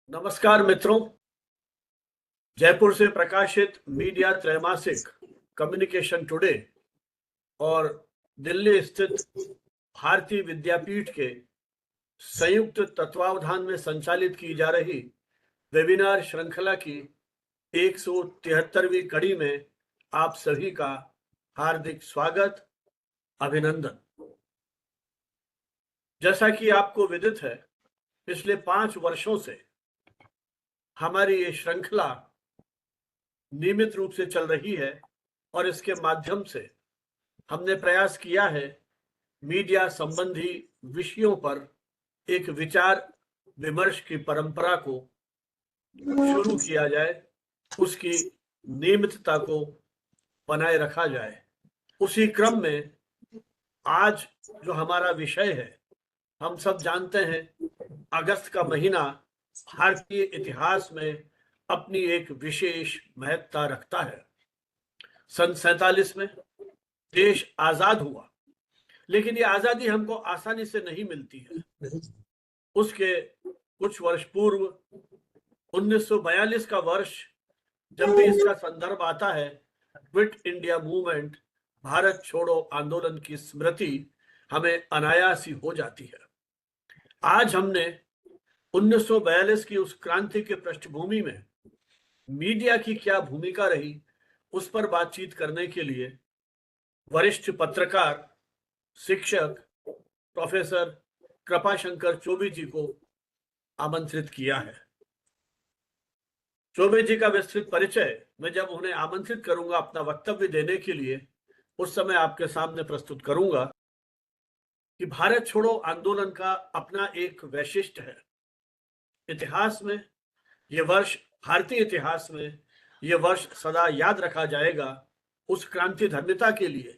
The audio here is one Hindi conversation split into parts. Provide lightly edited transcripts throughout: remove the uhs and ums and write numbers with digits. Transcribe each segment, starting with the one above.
नमस्कार मित्रों। जयपुर से प्रकाशित मीडिया त्रैमासिक कम्युनिकेशन टुडे और दिल्ली स्थित भारतीय विद्यापीठ के संयुक्त तत्वावधान में संचालित की जा रही वेबिनार श्रृंखला की 173वीं कड़ी में आप सभी का हार्दिक स्वागत, अभिनंदन। जैसा कि आपको विदित है, पिछले 5 वर्षों से हमारी ये श्रृंखला नियमित रूप से चल रही है और इसके माध्यम से हमने प्रयास किया है मीडिया संबंधी विषयों पर एक विचार विमर्श की परंपरा को शुरू किया जाए, उसकी नियमितता को बनाए रखा जाए। उसी क्रम में आज जो हमारा विषय है, हम सब जानते हैं अगस्त का महीना भारतीय इतिहास में अपनी एक विशेष महत्ता रखता है। सन 47 में देश आजाद हुआ, लेकिन ये आजादी हमको आसानी से नहीं मिलती है। उसके कुछ वर्ष पूर्व 1942 का वर्ष जब भी इसका संदर्भ आता है, क्विट इंडिया मूवमेंट, भारत छोड़ो आंदोलन की स्मृति हमें अनायास ही हो जाती है। आज हमने 1942 की उस क्रांति के पृष्ठभूमि में मीडिया की क्या भूमिका रही, उस पर बातचीत करने के लिए वरिष्ठ पत्रकार, शिक्षक प्रोफेसर कृपाशंकर चौबे जी को आमंत्रित किया है। चौबे जी का विस्तृत परिचय मैं जब उन्हें आमंत्रित करूंगा अपना वक्तव्य देने के लिए, उस समय आपके सामने प्रस्तुत करूंगा कि भारत छोड़ो आंदोलन का अपना एक वैशिष्ट्य है। इतिहास में यह वर्ष, भारतीय इतिहास में यह वर्ष सदा याद रखा जाएगा उस क्रांति धर्मिता के लिए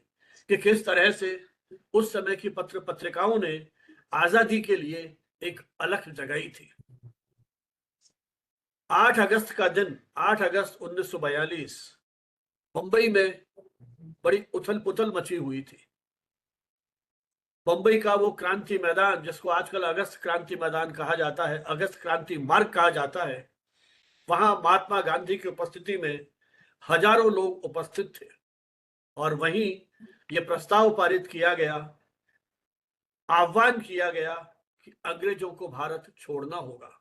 कि किस तरह से उस समय की पत्र पत्रिकाओं ने आजादी के लिए एक अलख जगाई थी। 8 अगस्त का दिन, 8 अगस्त 1942, मुंबई में बड़ी उथल पुथल मची हुई थी। मुंबई का वो क्रांति मैदान जिसको आजकल अगस्त क्रांति मैदान कहा जाता है, अगस्त क्रांति मार्ग कहा जाता है, वहां महात्मा गांधी की उपस्थिति में हजारों लोग उपस्थित थे और वहीं ये प्रस्ताव पारित किया गया, आह्वान किया गया कि अंग्रेजों को भारत छोड़ना होगा।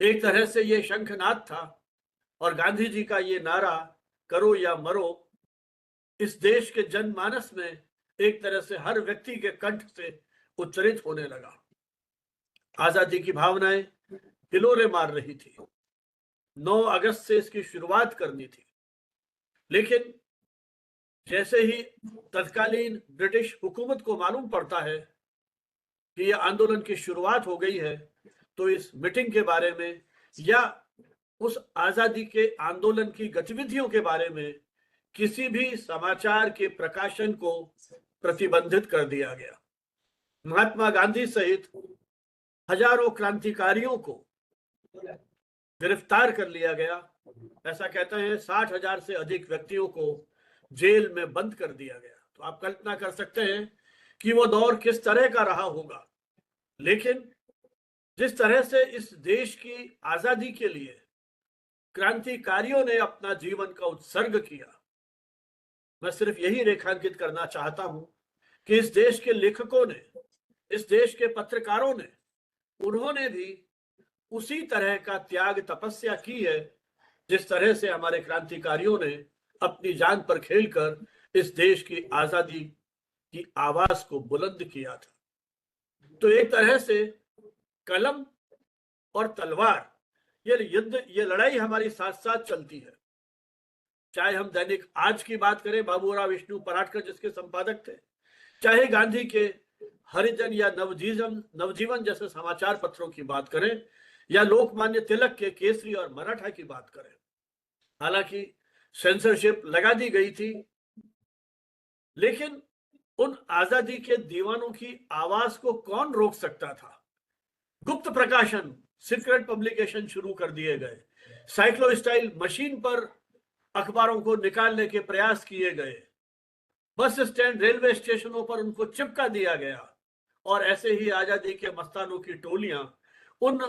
एक तरह से ये शंखनाद था और गांधी जी का ये नारा, करो या मरो, इस देश के जनमानस में एक तरह से हर व्यक्ति के कंठ से उच्चरित होने लगा। आजादी की भावनाएं हिलोरे मार रही थी। 9 अगस्त से इसकी शुरुआत करनी थी, लेकिन जैसे ही तत्कालीन ब्रिटिश हुकूमत को मालूम पड़ता है कि यह आंदोलन की शुरुआत हो गई है, तो इस मीटिंग के बारे में या उस आजादी के आंदोलन की गतिविधियों के बारे में किसी भी समाचार के प्रकाशन को प्रतिबंधित कर दिया गया। महात्मा गांधी सहित हजारों क्रांतिकारियों को गिरफ्तार कर लिया गया। ऐसा कहते हैं 60,000 से अधिक व्यक्तियों को जेल में बंद कर दिया गया। तो आप कल्पना कर सकते हैं कि वो दौर किस तरह का रहा होगा। लेकिन जिस तरह से इस देश की आजादी के लिए क्रांतिकारियों ने अपना जीवन का उत्सर्ग किया, मैं सिर्फ यही रेखांकित करना चाहता हूं कि इस देश के लेखकों ने, इस देश के पत्रकारों ने, उन्होंने भी उसी तरह का त्याग तपस्या की है जिस तरह से हमारे क्रांतिकारियों ने अपनी जान पर खेलकर इस देश की आजादी की आवाज को बुलंद किया था। तो एक तरह से कलम और तलवार, ये युद्ध, ये लड़ाई हमारी साथ साथ चलती है। चाहे हम दैनिक आज की बात करें, बाबूराव विष्णु पराटकर जिसके संपादक थे, चाहे गांधी के हरिजन या नवजीवन जैसे समाचार पत्रों की बात करें, या लोकमान्य तिलक के केसरी और मराठा की बात करें। हालांकि सेंसरशिप लगा दी गई थी, लेकिन उन आजादी के दीवानों की आवाज को कौन रोक सकता था। गुप्त प्रकाशन, सीक्रेट पब्लिकेशन शुरू कर दिए गए। साइक्लोस्टाइल मशीन पर अखबारों को निकालने के प्रयास किए गए। बस स्टैंड, रेलवे स्टेशनों पर उनको चिपका दिया गया और ऐसे ही आजादी के मस्तानों की टोलियां उन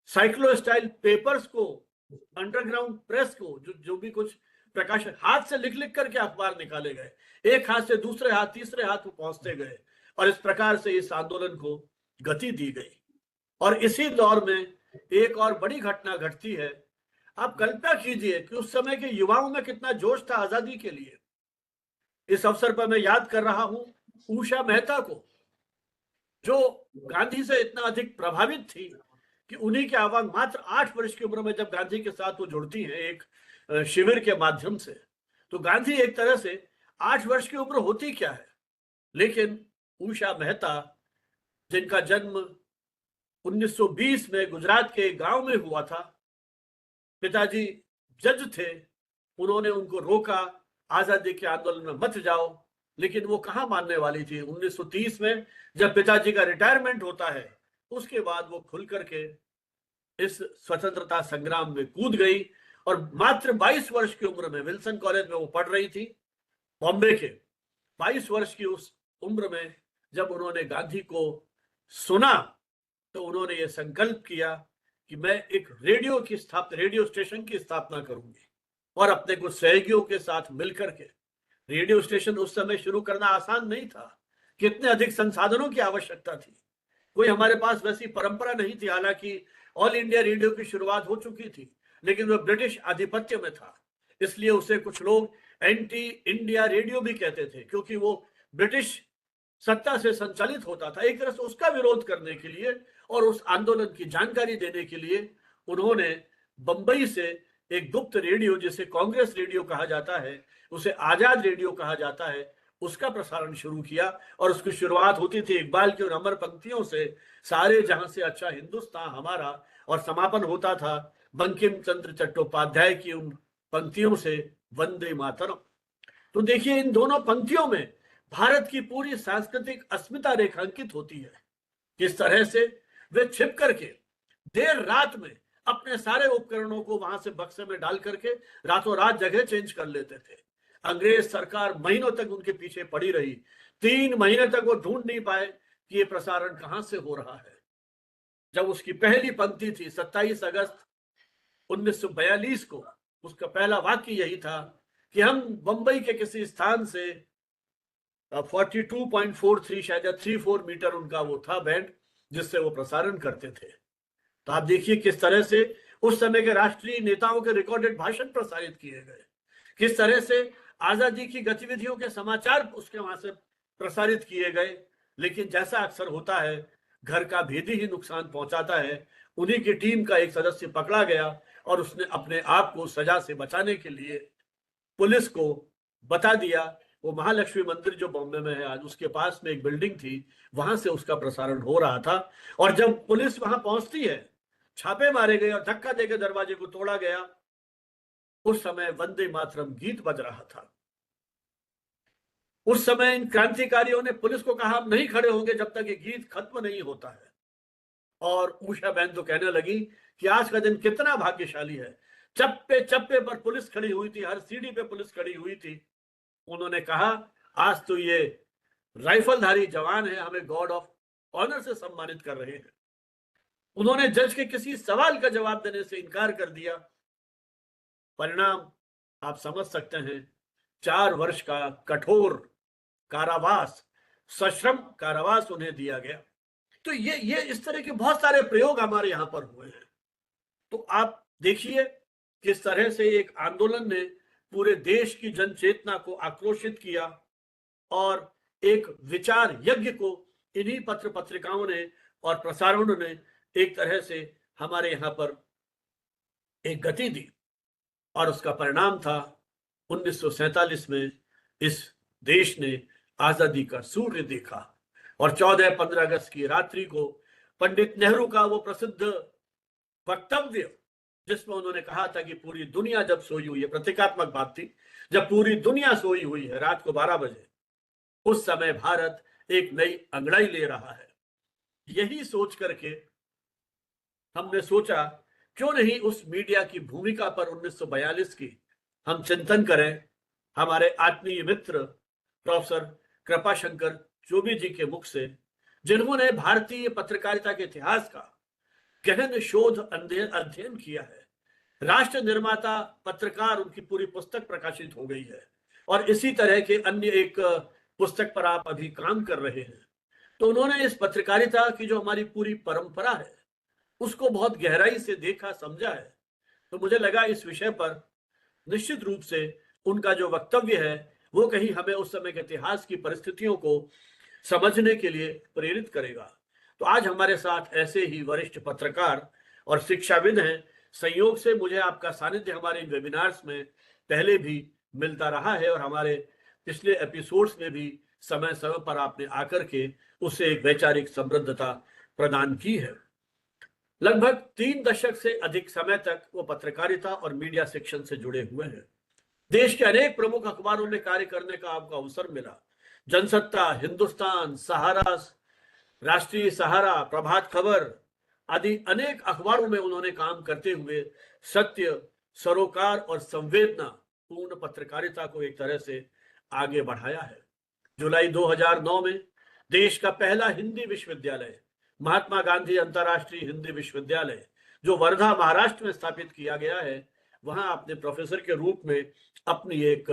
साइक्लोस्टाइल पेपर्स को, अंडरग्राउंड प्रेस को, जो भी कुछ प्रकाशन, हाथ से लिख लिख करके अखबार निकाले गए, एक हाथ से दूसरे हाथ, तीसरे हाथ को पहुंचते गए, और इस प्रकार से इस आंदोलन को गति दी गई। और इसी दौर में एक और बड़ी घटना घटती है। आप कल्पना कीजिए कि उस समय के युवाओं में कितना जोश था आजादी के लिए। इस अवसर पर मैं याद कर रहा हूं उषा मेहता को, जो गांधी से इतना अधिक प्रभावित थी कि उन्हीं के आह्वान, मात्र 8 वर्ष की उम्र में जब गांधी के साथ वो जुड़ती हैं एक शिविर के माध्यम से, तो गांधी एक तरह से 8 वर्ष की उम्र होती क्या है, लेकिन उषा मेहता, जिनका जन्म 1920 में गुजरात के गांव में हुआ था, पिताजी जज थे, उन्होंने उनको रोका, आजादी के आंदोलन में मत जाओ, लेकिन वो कहां मानने वाली थी। 1930 में जब पिताजी का रिटायरमेंट होता है, उसके बाद वो खुल करके इस स्वतंत्रता संग्राम में कूद गई, और मात्र 22 वर्ष की उम्र में, विल्सन कॉलेज में वो पढ़ रही थी बॉम्बे के, 22 वर्ष की उस उम्र में जब उन्होंने गांधी को सुना, तो उन्होंने ये संकल्प किया कि मैं एक रेडियो स्टेशन की स्थापना करूंगी, और अपने कुछ सहयोगियों के साथ मिलकर के। रेडियो स्टेशन उस समय शुरू करना आसान नहीं था, कितने अधिक संसाधनों की आवश्यकता थी, कोई हमारे पास वैसी परंपरा नहीं थी। हालांकि ऑल इंडिया रेडियो की शुरुआत हो चुकी थी, लेकिन वह ब्रिटिश आधिपत्य में था, इसलिए उसे कुछ लोग एंटी इंडिया रेडियो भी कहते थे, क्योंकि वो ब्रिटिश सत्ता से संचालित होता था। एक तरह से उसका विरोध करने के लिए और उस आंदोलन की जानकारी देने के लिए उन्होंने बंबई से एक गुप्त रेडियो, जिसे कांग्रेस रेडियो कहा जाता है, उसे आजाद रेडियो कहा जाता है, उसका प्रसारण शुरू किया। और उसकी शुरुआत होती थी इकबाल की उन अमर पंक्तियों से, सारे जहां से अच्छा हिंदुस्तान हमारा, और समापन होता था बंकिम चंद्र चट्टोपाध्याय की उन पंक्तियों से, वंदे मातरम। तो देखिए, इन दोनों पंक्तियों में भारत की पूरी सांस्कृतिक अस्मिता रेखांकित होती है। किस तरह से वे छिप करके देर रात में अपने सारे उपकरणों को वहां से बक्से में डाल करके रातों रात जगह चेंज कर लेते थे। अंग्रेज सरकार महीनों तक उनके पीछे पड़ी रही, 3 महीने तक वो ढूंढ नहीं पाए कि ये प्रसारण कहां से हो रहा है। जब उसकी पहली पंक्ति थी 27 अगस्त 1942 को, उसका पहला वाक्य यही था कि हम बंबई के किसी स्थान से 42.43 शायद 34 मीटर उनका वो था बैंड, जिससे वो प्रसारण करते थे। तो आप देखिए किस तरह से उस समय के राष्ट्रीय नेताओं के रिकॉर्डेड भाषण प्रसारित किए गए, किस तरह से आजादी की गतिविधियों के समाचार उसके वहां से प्रसारित किए गए। लेकिन जैसा अक्सर होता है, घर का भेदी ही नुकसान पहुंचाता है। उन्हीं की टीम का एक सदस्य पकड़ा गया, और उसने अपने आप को सजा से बचाने के लिए पुलिस को बता दिया। वो महालक्ष्मी मंदिर जो बॉम्बे में है आज, उसके पास में एक बिल्डिंग थी, वहां से उसका प्रसारण हो रहा था। और जब पुलिस वहां पहुंचती है, छापे मारे गए और धक्का देकर दरवाजे को तोड़ा गया, उस समय वंदे मातरम गीत बज रहा था। उस समय इन क्रांतिकारियों ने पुलिस को कहा, हम नहीं खड़े होंगे जब तक ये गीत खत्म नहीं होता है। और उषा बहन तो कहने लगी कि आज का दिन कितना भाग्यशाली है, चप्पे चप्पे पर पुलिस खड़ी हुई थी, हर सीढ़ी पे पुलिस खड़ी हुई थी। उन्होंने कहा, आज तो ये राइफलधारी जवान है, हमें गॉड ऑफ ऑनर से सम्मानित कर रहे हैं। उन्होंने जज के किसी सवाल का जवाब देने से इनकार कर दिया। परिणाम आप समझ सकते हैं, 4 वर्ष का कठोर कारावास, सश्रम कारावास उन्हें दिया गया। तो ये इस तरह के बहुत सारे प्रयोग हमारे यहां पर हुए हैं। तो आप देखिए किस तरह से एक आंदोलन ने पूरे देश की जनचेतना को आक्रोशित किया, और एक विचार यज्ञ को इन्हीं पत्र पत्रिकाओं ने और प्रसारणों ने एक तरह से हमारे यहां पर एक गति दी। और उसका परिणाम था 1947 में इस देश ने आजादी का सूर्य देखा। और 14-15 अगस्त की रात्रि को पंडित नेहरू का वो प्रसिद्ध वक्तव्य, जिसमें उन्होंने कहा था कि पूरी दुनिया जब सोई हुई है, प्रतीकात्मक बात थी, जब पूरी दुनिया सोई हुई है रात को 12 बजे, उस समय भारत एक नई अंगड़ाई ले रहा है। यही सोच करके हमने सोचा, क्यों नहीं उस मीडिया की भूमिका पर 1942 की हम चिंतन करें। हमारे आत्मीय मित्र प्रोफेसर कृपाशंकर चौबे जी के मुख से, जिन्होंने भारतीय पत्रकारिता के इतिहास का गहन शोध अध्ययन किया है। राष्ट्र निर्माता पत्रकार उनकी पूरी पुस्तक प्रकाशित हो गई है और इसी तरह के अन्य एक पुस्तक पर आप अभी काम कर रहे हैं। तो उन्होंने इस पत्रकारिता की जो हमारी पूरी परंपरा है उसको बहुत गहराई से देखा, समझा है। तो मुझे लगा इस विषय पर निश्चित रूप से उनका जो वक्तव्य है वो कहीं हमें उस समय के इतिहास की परिस्थितियों को समझने के लिए प्रेरित करेगा। तो आज हमारे साथ ऐसे ही वरिष्ठ पत्रकार और शिक्षाविद हैं। संयोग से मुझे आपका सानिध्य हमारे इन वेबिनार्स में पहले भी मिलता रहा है और हमारे पिछले एपिसोड्स में भी समय समय पर आपने आकर के उससे एक वैचारिक समृद्धता प्रदान की है। लगभग 3 दशक से अधिक समय तक वो पत्रकारिता और मीडिया शिक्षण से जुड़े हुए हैं। देश के अनेक प्रमुख अखबारों में कार्य करने का आपको अवसर मिला। जनसत्ता, हिंदुस्तान, सहारा, राष्ट्रीय सहारा, प्रभात खबर आदि अनेक अखबारों में उन्होंने काम करते हुए सत्य, सरोकार और संवेदना पूर्ण पत्रकारिता को एक तरह से आगे बढ़ाया है। जुलाई 2009 में देश का पहला हिंदी विश्वविद्यालय महात्मा गांधी अंतर्राष्ट्रीय हिंदी विश्वविद्यालय जो वर्धा महाराष्ट्र में स्थापित किया गया है, वहां आपने प्रोफेसर के रूप में अपनी एक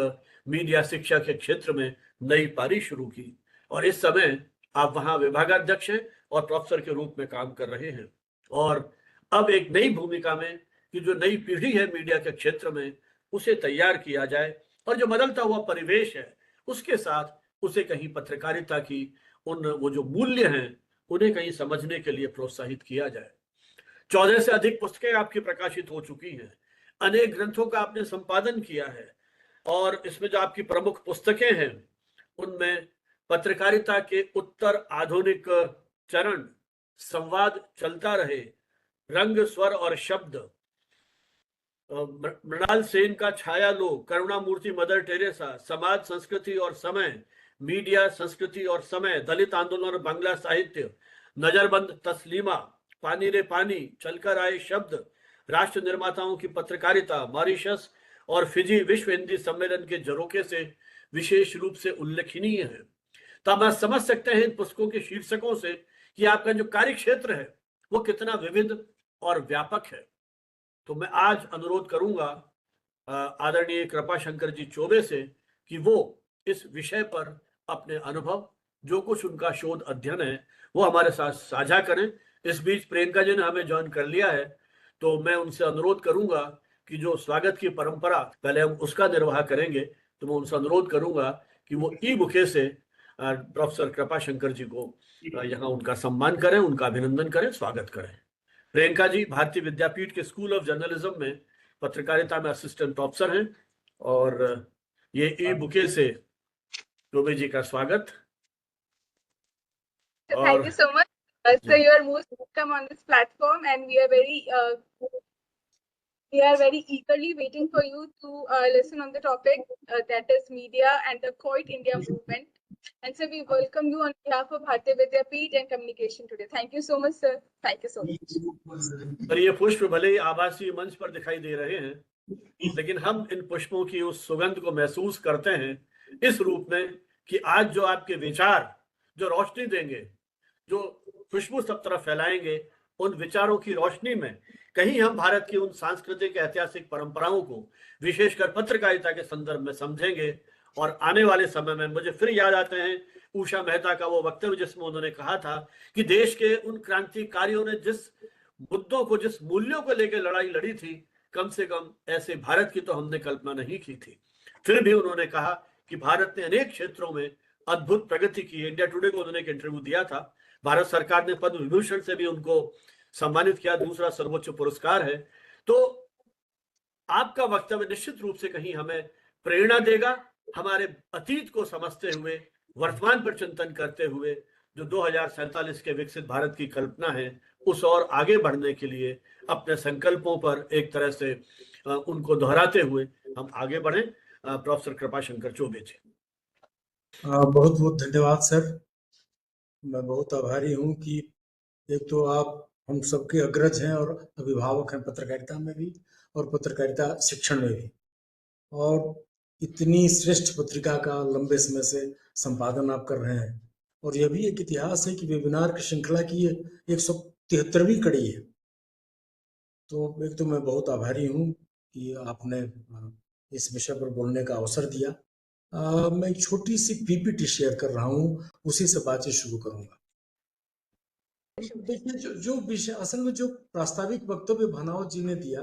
मीडिया शिक्षा के क्षेत्र में नई पारी शुरू की और इस समय आप वहां विभागाध्यक्ष हैं और प्रोफेसर के रूप में काम कर रहे हैं। और अब एक नई भूमिका में कि जो नई पीढ़ी है मीडिया के क्षेत्र में उसे तैयार किया जाए और जो बदलता हुआ परिवेश है उसके साथ उसे कहीं पत्रकारिता की उन वो जो मूल्य हैं उन्हें कहीं समझने के लिए प्रोत्साहित किया जाए। 14 से अधिक पुस्तकें आपकी प्रकाशित हो चुकी हैं, अनेक ग्रंथों का आपने संपादन किया है और इसमें जो आपकी प्रमुख पुस्तकें हैं उनमें पत्रकारिता के उत्तर आधुनिक चरण, संवाद चलता रहे, रंग स्वर और शब्द, मृणाल सेन का छाया लो, करुणामूर्ति मदर टेरेसा, समाज संस्कृति और समय, मीडिया संस्कृति और समय, दलित आंदोलन और बांग्ला साहित्य, नजरबंद तस्लीमा, पानी रे पानी, चलकर आए शब्द, राष्ट्र निर्माताओं की पत्रकारिता, मॉरिशस और फिजी विश्व हिंदी सम्मेलन के झरोखे से विशेष रूप से उल्लेखनीय है। तो आप समझ सकते हैं इन पुस्तकों के शीर्षकों से कि आपका जो कार्य क्षेत्र है वो कितना विविध और व्यापक है। तो मैं आज अनुरोध करूंगा आदरणीय कृपाशंकर जी चौबे से कि वो इस विषय पर अपने अनुभव, जो कुछ उनका शोध अध्ययन है, वो हमारे साथ साझा करें। इस बीच प्रियंका जी ने हमें ज्वाइन कर लिया है, तो मैं उनसे अनुरोध करूंगा कि जो स्वागत की परंपरा पहले हम उसका निर्वाह करेंगे, तो मैं उनसे अनुरोध करूंगा कि वो ई बुके से प्रोफेसर कृपाशंकर जी को यहाँ उनका सम्मान करें, उनका अभिनंदन करें, स्वागत करें। प्रियंका जी भारतीय विद्यापीठ के स्कूल ऑफ जर्नलिज्म में पत्रकारिता में असिस्टेंट प्रोफेसर हैं और ये ई बुके से चौबे जी का स्वागत। Thank you so much. So you are most welcome on this platform, and we are very eagerly waiting for you to listen on the topic that is media and the Quit India movement. And so we welcome you on behalf of Bharatiya Vidyapeeth and Communication today. Thank you so much, sir. Thank you so much. पर ये पुष्प भले ही आभासी मंच पर दिखाई दे रहे हैं, लेकिन हम इन पुष्पों की उस सुगंध को महसूस करते हैं इस रूप में कि आज जो आपके विचार जो रोशनी देंगे, जो खुशबू सब तरफ फैलाएंगे, उन विचारों की रोशनी में कहीं हम भारत की उन सांस्कृतिक ऐतिहासिक परंपराओं को विशेषकर पत्रकारिता के संदर्भ में समझेंगे। और आने वाले समय में मुझे फिर याद आते हैं उषा मेहता का वो वक्तव्य जिसमें उन्होंने कहा था कि देश के उन क्रांतिकारियों ने जिस मुद्दों को, जिस मूल्यों को लेकर लड़ाई लड़ी थी, कम से कम ऐसे भारत की तो हमने कल्पना नहीं की थी। फिर भी उन्होंने कहा कि भारत ने अनेक क्षेत्रों में अद्भुत प्रगति की। इंडिया टुडे को उन्होंने एक इंटरव्यू दिया था, भारत सरकार ने पद्म विभूषण से भी उनको सम्मानित किया, दूसरा सर्वोच्च पुरस्कार है। तो आपका वक्तव्य निश्चित रूप से कहीं हमें प्रेरणा देगा, हमारे अतीत को समझते हुए वर्तमान पर चिंतन करते हुए जो 2047 के विकसित भारत की कल्पना है उस और आगे बढ़ने के लिए अपने संकल्पों पर एक तरह से उनको दोहराते हुए हम आगे बढ़े। प्रोफेसर कृपाशंकर चौबे जी। बहुत बहुत धन्यवाद सर। मैं बहुत आभारी हूं कि एक तो आप हम सबके अग्रज हैं और अभिभावक हैं पत्रकारिता में भी और पत्रकारिता शिक्षण में भी, और इतनी श्रेष्ठ पत्रिका का लंबे समय से संपादन आप कर रहे हैं। और यह भी एक इतिहास है कि वेबिनार की श्रृंखला की 173वीं कड़ी है तो एक तो मैं बहुत आभारी हूँ कि आपने इस विषय पर बोलने का अवसर दिया। मैं एक छोटी सी पीपीटी शेयर कर रहा हूँ, उसी से बातचीत शुरू करूंगा। देखिए, जो विषय असल में जो प्रास्ताविक वक्तव्य भनावत जी ने दिया,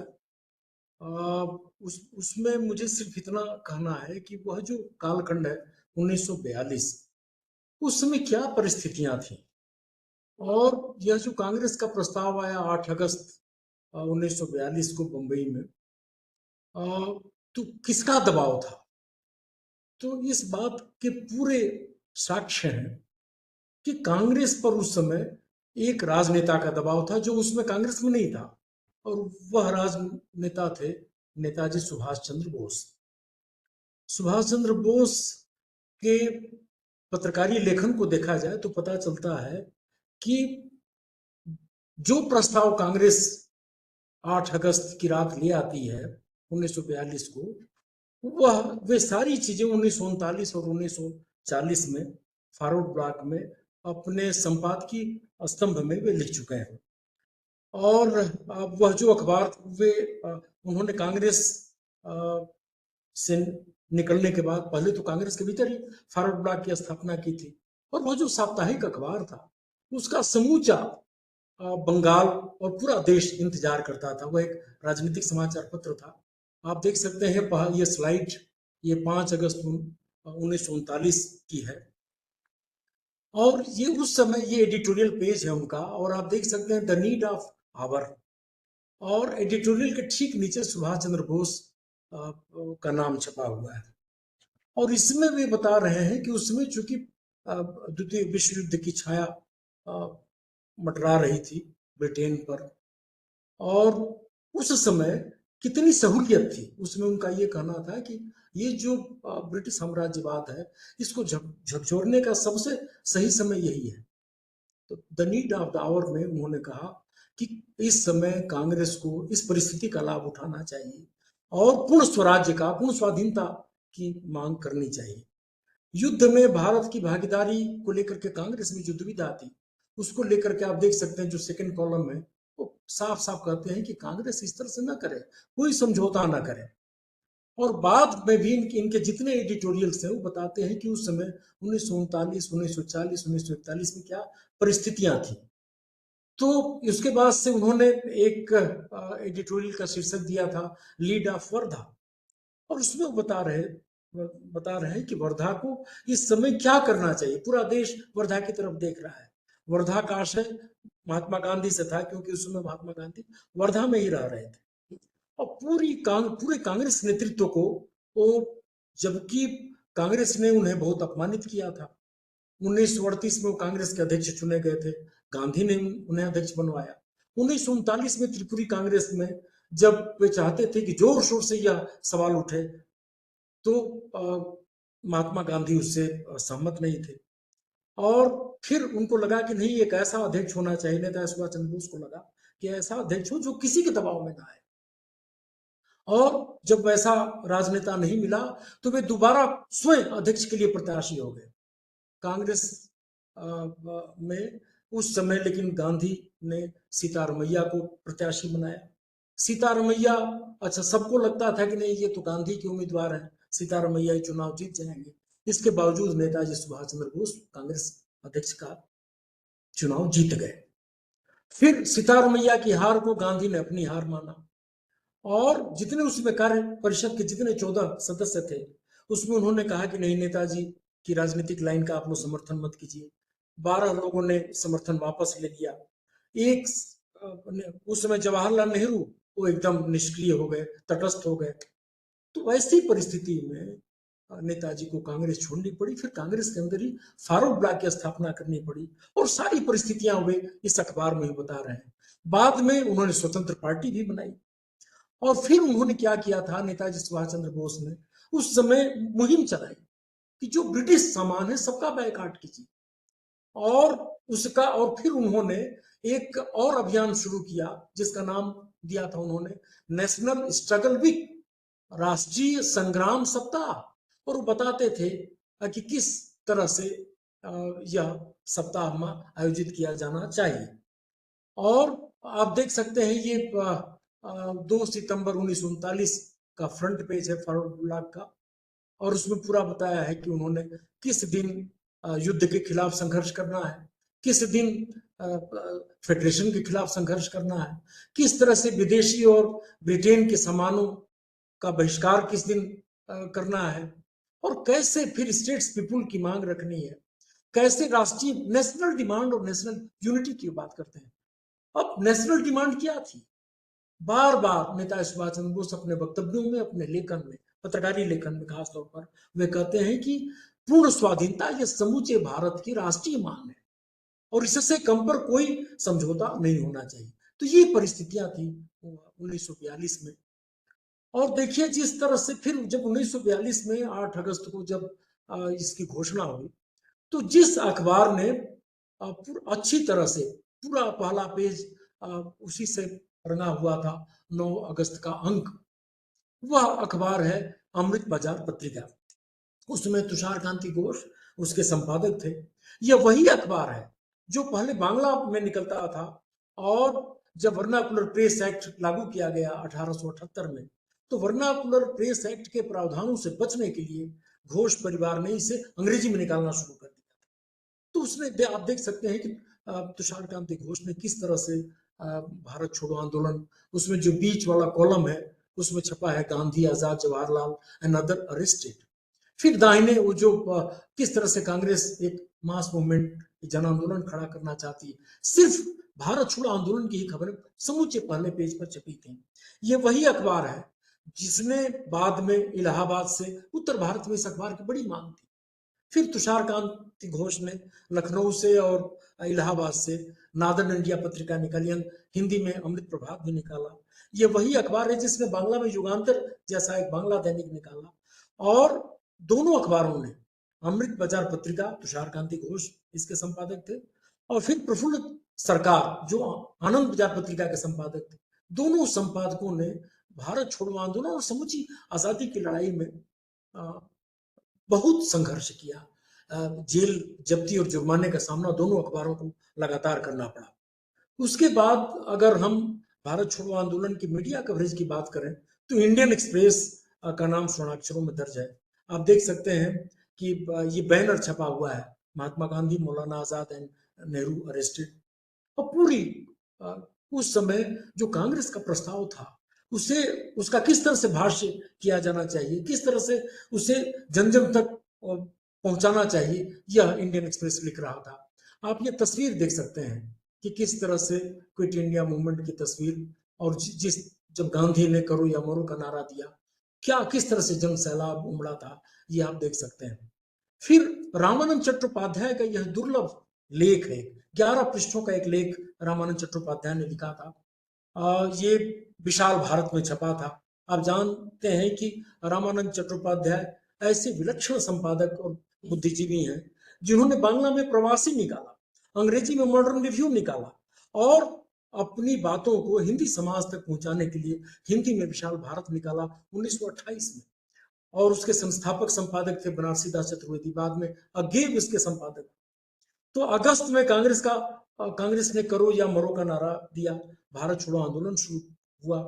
उसमें मुझे सिर्फ इतना कहना है कि वह जो कालखंड है 1942, उस समय क्या परिस्थितियां थी, और यह जो कांग्रेस का प्रस्ताव आया 8 अगस्त 1942 को बंबई में, तो किसका दबाव था। तो इस बात के पूरे साक्ष्य हैं कि कांग्रेस पर उस समय एक राजनेता का दबाव था जो उसमें कांग्रेस में नहीं था, और वह राजनेता थे नेताजी सुभाष चंद्र बोस। सुभाष चंद्र बोस के पत्रकारी लेखन को देखा जाए तो पता चलता है कि जो प्रस्ताव कांग्रेस 8 अगस्त की रात ले आती है 1942 को, वे सारी चीजें 1939 और 1940 में फॉरवर्ड ब्लॉक में अपने संपादकीय स्तंभ में वे लिख चुके हैं। और वह जो अखबार वे उन्होंने कांग्रेस से निकलने के बाद पहले तो कांग्रेस के भीतर ही फॉरवर्ड ब्लॉक की स्थापना की थी, और वह जो साप्ताहिक अखबार था उसका समूचा बंगाल और पूरा देश इंतजार करता था। वह एक राजनीतिक समाचार पत्र था। आप देख सकते हैं ये स्लाइड, ये 5 अगस्त 1939 की है, और ये उस समय ये एडिटोरियल पेज है उनका, और आप देख सकते हैं द नीड ऑफ आवर, और एडिटोरियल के ठीक नीचे सुभाष चंद्र बोस का नाम छपा हुआ है। और इसमें वे बता रहे हैं कि उसमें चूंकि द्वितीय विश्व युद्ध की छाया मंडरा रही थी ब्रिटेन पर, और उस समय कितनी सहूलियत थी, उसमें उनका ये कहना था कि ये जो ब्रिटिश साम्राज्यवाद है इसको झकझोरने का सबसे सही समय यही है। तो the need of the hour में उन्होंने कहा कि इस समय कांग्रेस को इस परिस्थिति का लाभ उठाना चाहिए और पूर्ण स्वराज्य का, पूर्ण स्वाधीनता की मांग करनी चाहिए। युद्ध में भारत की भागीदारी को लेकर के कांग्रेस में जो दुविधा थी, उसको लेकर के आप देख सकते हैं जो सेकंड कॉलम है वो साफ साफ कहते हैं कि कांग्रेस इस तरह से ना करे, कोई समझौता ना करे। और बाद में भी इनके जितने एडिटोरियल्स हैं वो बताते हैं कि उस समय 1939, 1940, 1941 में क्या परिस्थितियां थी। तो इसके बाद से उन्होंने एक एडिटोरियल का शीर्षक दिया था लीड ऑफ वर्धा, और उसमें वो बता रहे हैं कि वर्धा को इस समय क्या करना चाहिए। पूरा देश वर्धा की तरफ देख रहा है। वर्धा का आशय महात्मा गांधी से था, क्योंकि उस समय महात्मा गांधी वर्धा में ही रह रहे थे। और पूरे कांग्रेस नेतृत्व को वो, जबकि कांग्रेस ने उन्हें बहुत अपमानित किया था। 1938 में वो कांग्रेस के अध्यक्ष चुने गए थे, गांधी ने उन्हें अध्यक्ष बनवाया। 1939 में त्रिपुरी कांग्रेस में जब वे चाहते थे कि जोर शोर से यह सवाल उठे, तो महात्मा गांधी उससे सहमत नहीं थे, और फिर उनको लगा कि नहीं, एक ऐसा अध्यक्ष होना चाहिए, नेताजी सुभाष चंद्र बोस को लगा कि ऐसा अध्यक्ष हो जो किसी के दबाव में ना आए। और जब वैसा राजनेता नहीं मिला तो वे दोबारा स्वयं अध्यक्ष के लिए प्रत्याशी हो गए कांग्रेस में उस समय। लेकिन गांधी ने सीतारमैया को प्रत्याशी बनाया। सीतारमैया, अच्छा, सबको लगता था कि नहीं, ये तो गांधी के उम्मीदवार हैं, सीतारमैया चुनाव जीत जाएंगे। इसके बावजूद नेताजी सुभाष चंद्र बोस कांग्रेस अध्यक्ष का चुनाव जीत गए। फिर सीतारमैया की हार को गांधी ने अपनी हार माना, और जितने उसमें कार्य परिषद के जितने 14 सदस्य थे उसमें उन्होंने कहा कि नहीं, नेताजी की राजनीतिक लाइन का आप लोग समर्थन मत कीजिए। 12 लोगों ने समर्थन वापस ले लिया। उस समय जवाहरलाल नेहरू वो एकदम निष्क्रिय हो गए, तटस्थ हो गए। तो ऐसी परिस्थिति में नेताजी को कांग्रेस छोड़नी पड़ी। फिर कांग्रेस के अंदर ही फॉरवर्ड ब्लॉक की स्थापना करनी पड़ी, और सारी परिस्थितियां वे इस अखबार में ही बता रहे हैं। बाद में उन्होंने स्वतंत्र पार्टी भी बनाई, और फिर उन्होंने क्या किया था, नेताजी सुभाष चंद्र बोस ने उस समय मुहिम चलाई कि जो ब्रिटिश सामान है सबका बायकॉट कीजिए, और फिर उन्होंने एक और अभियान शुरू किया जिसका नाम दिया था उन्होंने नेशनल स्ट्रगल वीक, राष्ट्रीय संग्राम सप्ताह। और वो बताते थे कि किस तरह से यह सप्ताह आयोजित किया जाना चाहिए। और आप देख सकते हैं ये 2 सितंबर 1939 का फ्रंट पेज है फॉरवर्ड ब्लॉक का, और उसमें पूरा बताया है कि उन्होंने किस दिन युद्ध के खिलाफ संघर्ष करना है, किस दिन फेडरेशन के खिलाफ संघर्ष करना है, किस तरह से विदेशी और ब्रिटेन के सामानों का बहिष्कार किस दिन करना है, और कैसे फिर स्टेट्स पीपुल की मांग रखनी है, कैसे राष्ट्रीय नेशनल डिमांड और नेशनल यूनिटी की बात करते हैं। अब नेशनल डिमांड क्या थी? बार बार नेता सुभाष चंद्र बोस अपने वक्तव्यों में, अपने लेखन में, पत्रकारी लेखन में खास तौर पर वे कहते हैं कि पूर्ण स्वाधीनता ये समूचे भारत की राष्ट्रीय मांग है और इससे कम पर कोई समझौता नहीं होना चाहिए। तो ये परिस्थितियां थी 1942 में। और देखिए जिस तरह से फिर जब 1942 में 8 अगस्त को जब इसकी घोषणा हुई, तो जिस अखबार ने अच्छी तरह से पूरा पहला पेज उसी से रंगा हुआ था, 9 अगस्त का अंक, वह अखबार है अमृत बाजार पत्रिका। उसमें तुषार कांति घोष उसके संपादक थे। यह वही अखबार है जो पहले बांग्ला में निकलता था, और जब वर्नाकुलर प्रेस एक्ट लागू किया गया 1878 में, तो वर्नाकुलर प्रेस एक्ट के प्रावधानों से बचने के लिए घोष परिवार ने इसे अंग्रेजी में निकालना शुरू कर दिया था। तो उसने आप देख सकते हैं कि तुषार कांति घोष ने किस तरह से भारत छोड़ो आंदोलन, उसमें जो बीच वाला कॉलम है उसमें छपा है गांधी आजाद जवाहरलाल एंड अदर अरेस्टेड। फिर दाहिने वो जो किस तरह से कांग्रेस एक मास मूवमेंट जन आंदोलन खड़ा करना चाहती है, सिर्फ भारत छोड़ो आंदोलन की ही खबरें समूचे पहले पेज पर छपी थी। ये वही अखबार है जिसने बाद में इलाहाबाद से उत्तर भारत में इस अखबार की बड़ी मांग थी। फिर तुषार कांति घोष ने लखनऊ से और इलाहाबाद से नादर्न इंडिया पत्रिका निकाली, हिंदी में अमृत प्रभात भी निकाला। ये वही अखबार है जिसने बांग्ला में युगांतर जैसा एक बांग्ला दैनिक निकाला। और दोनों अखबारों ने, अमृत बाजार पत्रिका तुषार कांति घोष इसके संपादक थे, और फिर प्रफुल्ल सरकार जो आनंद बाजार पत्रिका के संपादक थे, दोनों संपादकों ने भारत छोड़ो आंदोलन और समूची आजादी की लड़ाई में बहुत संघर्ष किया। जेल जब्ती और जुर्माने का सामना दोनों अखबारों को लगातार करना पड़ा। उसके बाद अगर हम भारत छोड़ो आंदोलन की मीडिया कवरेज की बात करें तो इंडियन एक्सप्रेस का नाम स्वर्णाक्षरों में दर्ज है। आप देख सकते हैं कि ये बैनर छपा हुआ है, महात्मा गांधी, मौलाना आजाद एंड नेहरू अरेस्टेड। और पूरी उस समय जो कांग्रेस का प्रस्ताव था उसे उसका किस तरह से भाष्य किया जाना चाहिए, किस तरह से उसे जन जन तक पहुंचाना चाहिए, यह इंडियन एक्सप्रेस लिख रहा था। आप ये तस्वीर देख सकते हैं कि किस तरह से क्विट इंडिया मूवमेंट की तस्वीर, और जिस जब गांधी ने करो या मरो का नारा दिया, क्या किस तरह से जन सैलाब उमड़ा था, ये आप देख सकते हैं। फिर रामानंद चट्टोपाध्याय का यह दुर्लभ लेख है, 11 पृष्ठों का एक लेख रामानंद चट्टोपाध्याय ने लिखा था। ये विशाल भारत में छपा था। आप जानते हैं कि रामानंद चट्टोपाध्याय ऐसे विलक्षण संपादक और बुद्धिजीवी हैं जिन्होंने बांग्ला में प्रवासी निकाला, अंग्रेजी में मॉडर्न रिव्यू निकाला, और अपनी बातों को हिंदी समाज तक पहुंचाने के लिए हिंदी में विशाल भारत निकाला 1928 में। और उसके संस्थापक संपादक थे बनारसी दास चतुर्वेदी, बाद में अगेव इसके संपादक। तो अगस्त में कांग्रेस ने करो या मरो का नारा दिया, भारत छोड़ो आंदोलन शुरू हुआ,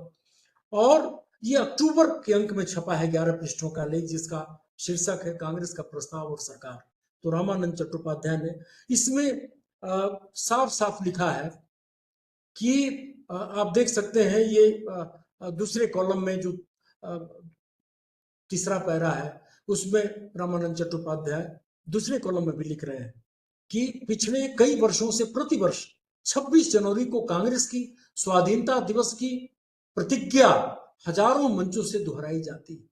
और ये अक्टूबर के अंक में छपा है 11 पृष्ठों का लेख जिसका शीर्षक है कांग्रेस का प्रस्ताव और सरकार। तो रामानंद चट्टोपाध्याय ने इसमें साफ साफ लिखा है कि आप देख सकते हैं ये दूसरे कॉलम में जो तीसरा पैरा है उसमें रामानंद चट्टोपाध्याय दूसरे कॉलम में भी लिख रहे हैं कि पिछले कई वर्षों से प्रतिवर्ष 26 जनवरी को कांग्रेस की स्वाधीनता दिवस की प्रतिज्ञा हजारों मंचों से दोहराई जाती है।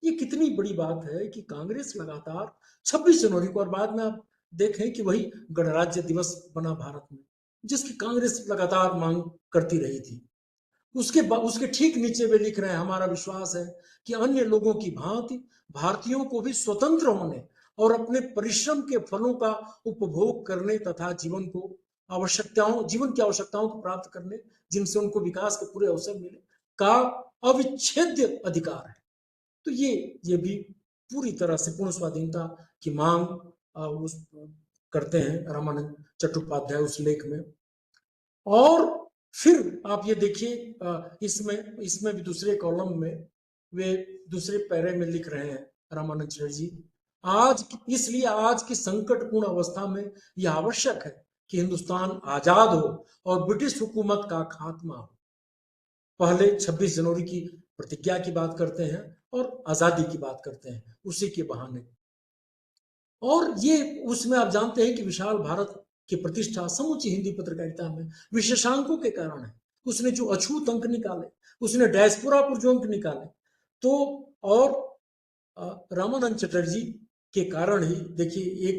ये कितनी बड़ी बात है कि कांग्रेस लगातार 26 जनवरी को, और बाद में आप देखें कि वही गणराज्य दिवस बना भारत में, जिसकी कांग्रेस लगातार मांग करती रही थी। उसके ठीक नीचे वे लिख रहे हैं, हमारा विश्वास है कि अन्य लोगों की भांति भारतीयों को भी स्वतंत्र होने और अपने परिश्रम के फलों का उपभोग करने तथा जीवन की आवश्यकताओं को प्राप्त करने, जिनसे उनको विकास के पूरे अवसर मिले, का अविच्छेद्य अधिकार है। तो ये भी पूरी तरह से पूर्ण स्वाधीनता की मांग करते हैं रामानंद चट्टोपाध्याय उस लेख में। और फिर आप ये देखिए इसमें भी दूसरे कॉलम में वे दूसरे पैरे में लिख रहे हैं रामानंद चटर्जी, इसलिए आज की संकटपूर्ण अवस्था में यह आवश्यक है कि हिंदुस्तान आजाद हो और ब्रिटिश हुकूमत का खात्मा हो। पहले 26 जनवरी की प्रतिज्ञा की बात करते हैं और आजादी की बात करते हैं उसी के बहाने। और ये उसमें आप जानते हैं कि विशाल भारत की प्रतिष्ठा समूची हिंदी पत्रकारिता में विशेषांकों के कारण है। उसने जो अछूत अंक निकाले, उसने डायस्पोरा पर जो अंक निकाले, तो और रामानंद चटर्जी के कारण ही देखिए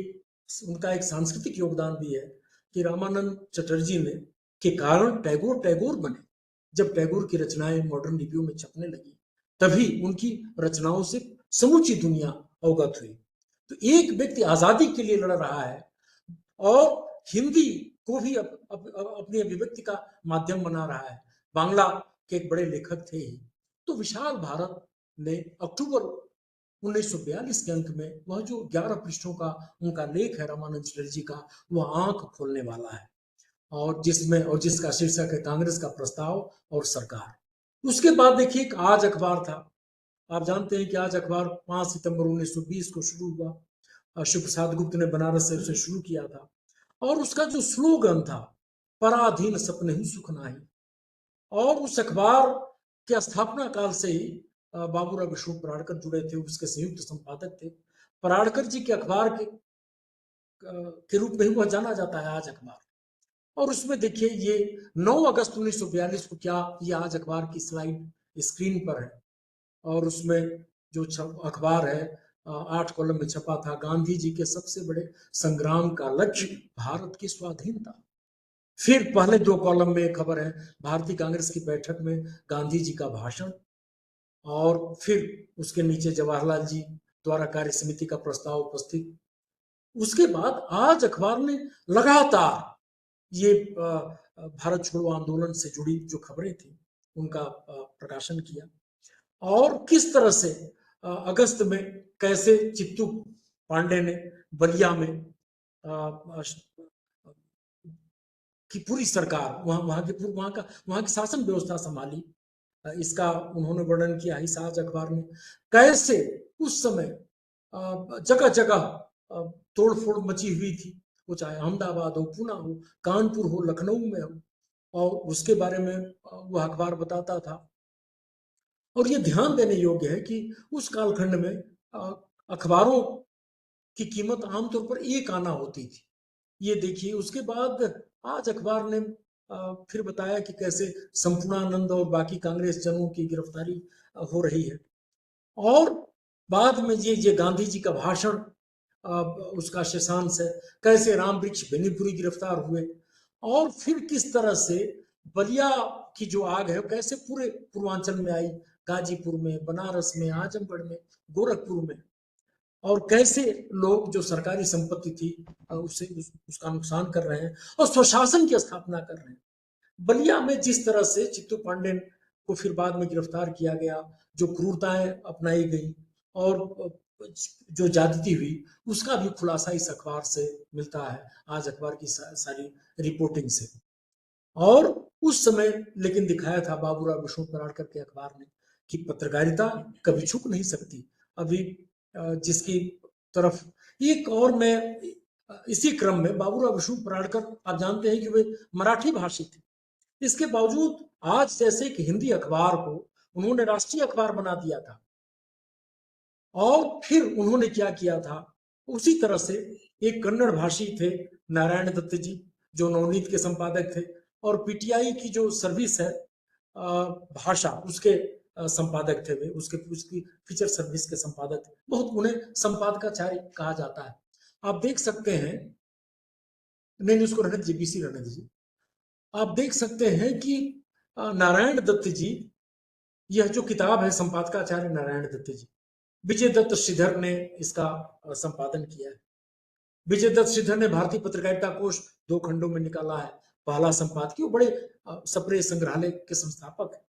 उनका एक सांस्कृतिक योगदान भी है कि रामानंद चटर्जी ने के कारण टैगोर बने। जब टैगोर की रचनाएं मॉडर्न रिव्यू में छपने लगी तभी उनकी रचनाओं से समूची दुनिया अवगत हुई। तो एक व्यक्ति आजादी के लिए लड़ रहा है और हिंदी को भी अपनी अभिव्यक्ति का माध्यम बना रहा है। बांग्ला के एक बड़े लेखक थे ही। तो विशाल भारत ने अक्टूबर 1942 के अंक में वह जो 11 पृष्ठों का उनका लेख है रामानंद चटर्जी का, वह आंख खोलने वाला है और जिसका शीर्षक है कांग्रेस का प्रस्ताव और सरकार। उसके बाद देखिए एक आज अखबार था। आप जानते हैं कि आज अखबार 5 सितंबर 1920 को शुरू हुआ। शिव प्रसाद गुप्त ने बनारस से उसे शुरू किया था और उसका जो स्लोगन था, पराधीन सपने ही सुख नाही। और उस अखबार के स्थापना काल से ही बाबूराव विष्णु पराड़कर जुड़े थे, उसके संयुक्त संपादक थे। पराड़कर जी के अखबार के रूप में ही वह जाना जाता है आज अखबार। और उसमें देखिए ये 9 अगस्त 1942 को क्या ये आज अखबार की स्लाइड स्क्रीन पर है और उसमें जो अखबार है 8 कॉलम में छपा था, गांधी जी के सबसे बड़े संग्राम का लक्ष्य भारत की स्वाधीनता। फिर पहले 2 कॉलम में खबर है भारतीय कांग्रेस की बैठक में गांधी जी का भाषण, और फिर उसके नीचे जवाहरलाल जी द्वारा कार्य समिति का प्रस्ताव उपस्थित। उसके बाद आज अखबार ने लगातार ये भारत छोड़ो आंदोलन से जुड़ी जो खबरें थी उनका प्रकाशन किया और किस तरह से अगस्त में कैसे चित्तू पांडे ने बलिया में की पूरी सरकार वहां की शासन व्यवस्था संभाली, इसका उन्होंने वर्णन किया इस आज अखबार में। कैसे उस समय जगह जगह तोड़फोड़ मची हुई थी, वो चाहे अहमदाबाद हो, पुणे हो, कानपुर हो, लखनऊ में हो, और उसके बारे में वह अखबार बताता था। और ये ध्यान देने योग्य है कि उस कालखंड में अखबारों की कीमत आमतौर पर 1 आना होती थी। ये देखिए उसके बाद आज अखबार ने फिर बताया कि कैसे संपूर्णानंद और बाकी कांग्रेस जनों की गिरफ्तारी हो रही है। और बाद में ये गांधी जी का भाषण उसका शेषांश है, कैसे राम वृक्ष बेनीपुरी गिरफ्तार हुए और फिर किस तरह से बलिया की जो आग है कैसे पूरे पूर्वांचल में आई, गाजीपुर में, बनारस में, आजमगढ़ में, गोरखपुर में, और कैसे लोग जो सरकारी संपत्ति थी उसका नुकसान कर रहे हैं और स्वशासन की स्थापना कर रहे हैं। बलिया में जिस तरह से चित्तू पांडे को फिर बाद में गिरफ्तार किया गया, जो क्रूरताएं अपनाई गई और जो ज्यादती हुई, उसका भी खुलासा इस अखबार से मिलता है, आज अखबार की सारी रिपोर्टिंग से। और उस समय लेकिन दिखाया था बाबूराव विष्णु पराड़कर के अखबार ने कि पत्रकारिता कभी छुप नहीं सकती। अभी जिसकी तरफ एक और मैं इसी क्रम में बाबूराव विष्णु पराड़कर, आप जानते हैं कि वे मराठी भाषी थे, इसके बावजूद आज जैसे कि हिंदी अखबार को उन्होंने राष्ट्रीय अखबार बना दिया था। और फिर उन्होंने क्या किया था, उसी तरह से एक कन्नड़ भाषी थे नारायण दत्त जी, जो नवनीत के संपादक थे, और पीटीआई की जो सर्विस है भाषा, उसके संपादक थे वे, उसकी फीचर सर्विस के संपादक थे। बहुत उन्हें संपादकाचार्य कहा जाता है। आप देख सकते हैं, नहीं उसको रहने दीजिए, बीसी रहने दीजिए। आप देख सकते हैं कि नारायण दत्त जी, यह जो किताब है संपादकाचार्य नारायण दत्त जी, विजय दत्त श्रीधर ने इसका संपादन किया है। विजय दत्त श्रीधर ने भारतीय पत्रकारिता कोश 2 खंडों में निकाला है, पहला संपादकीय, बड़े सप्रे संग्रहालय के संस्थापक है।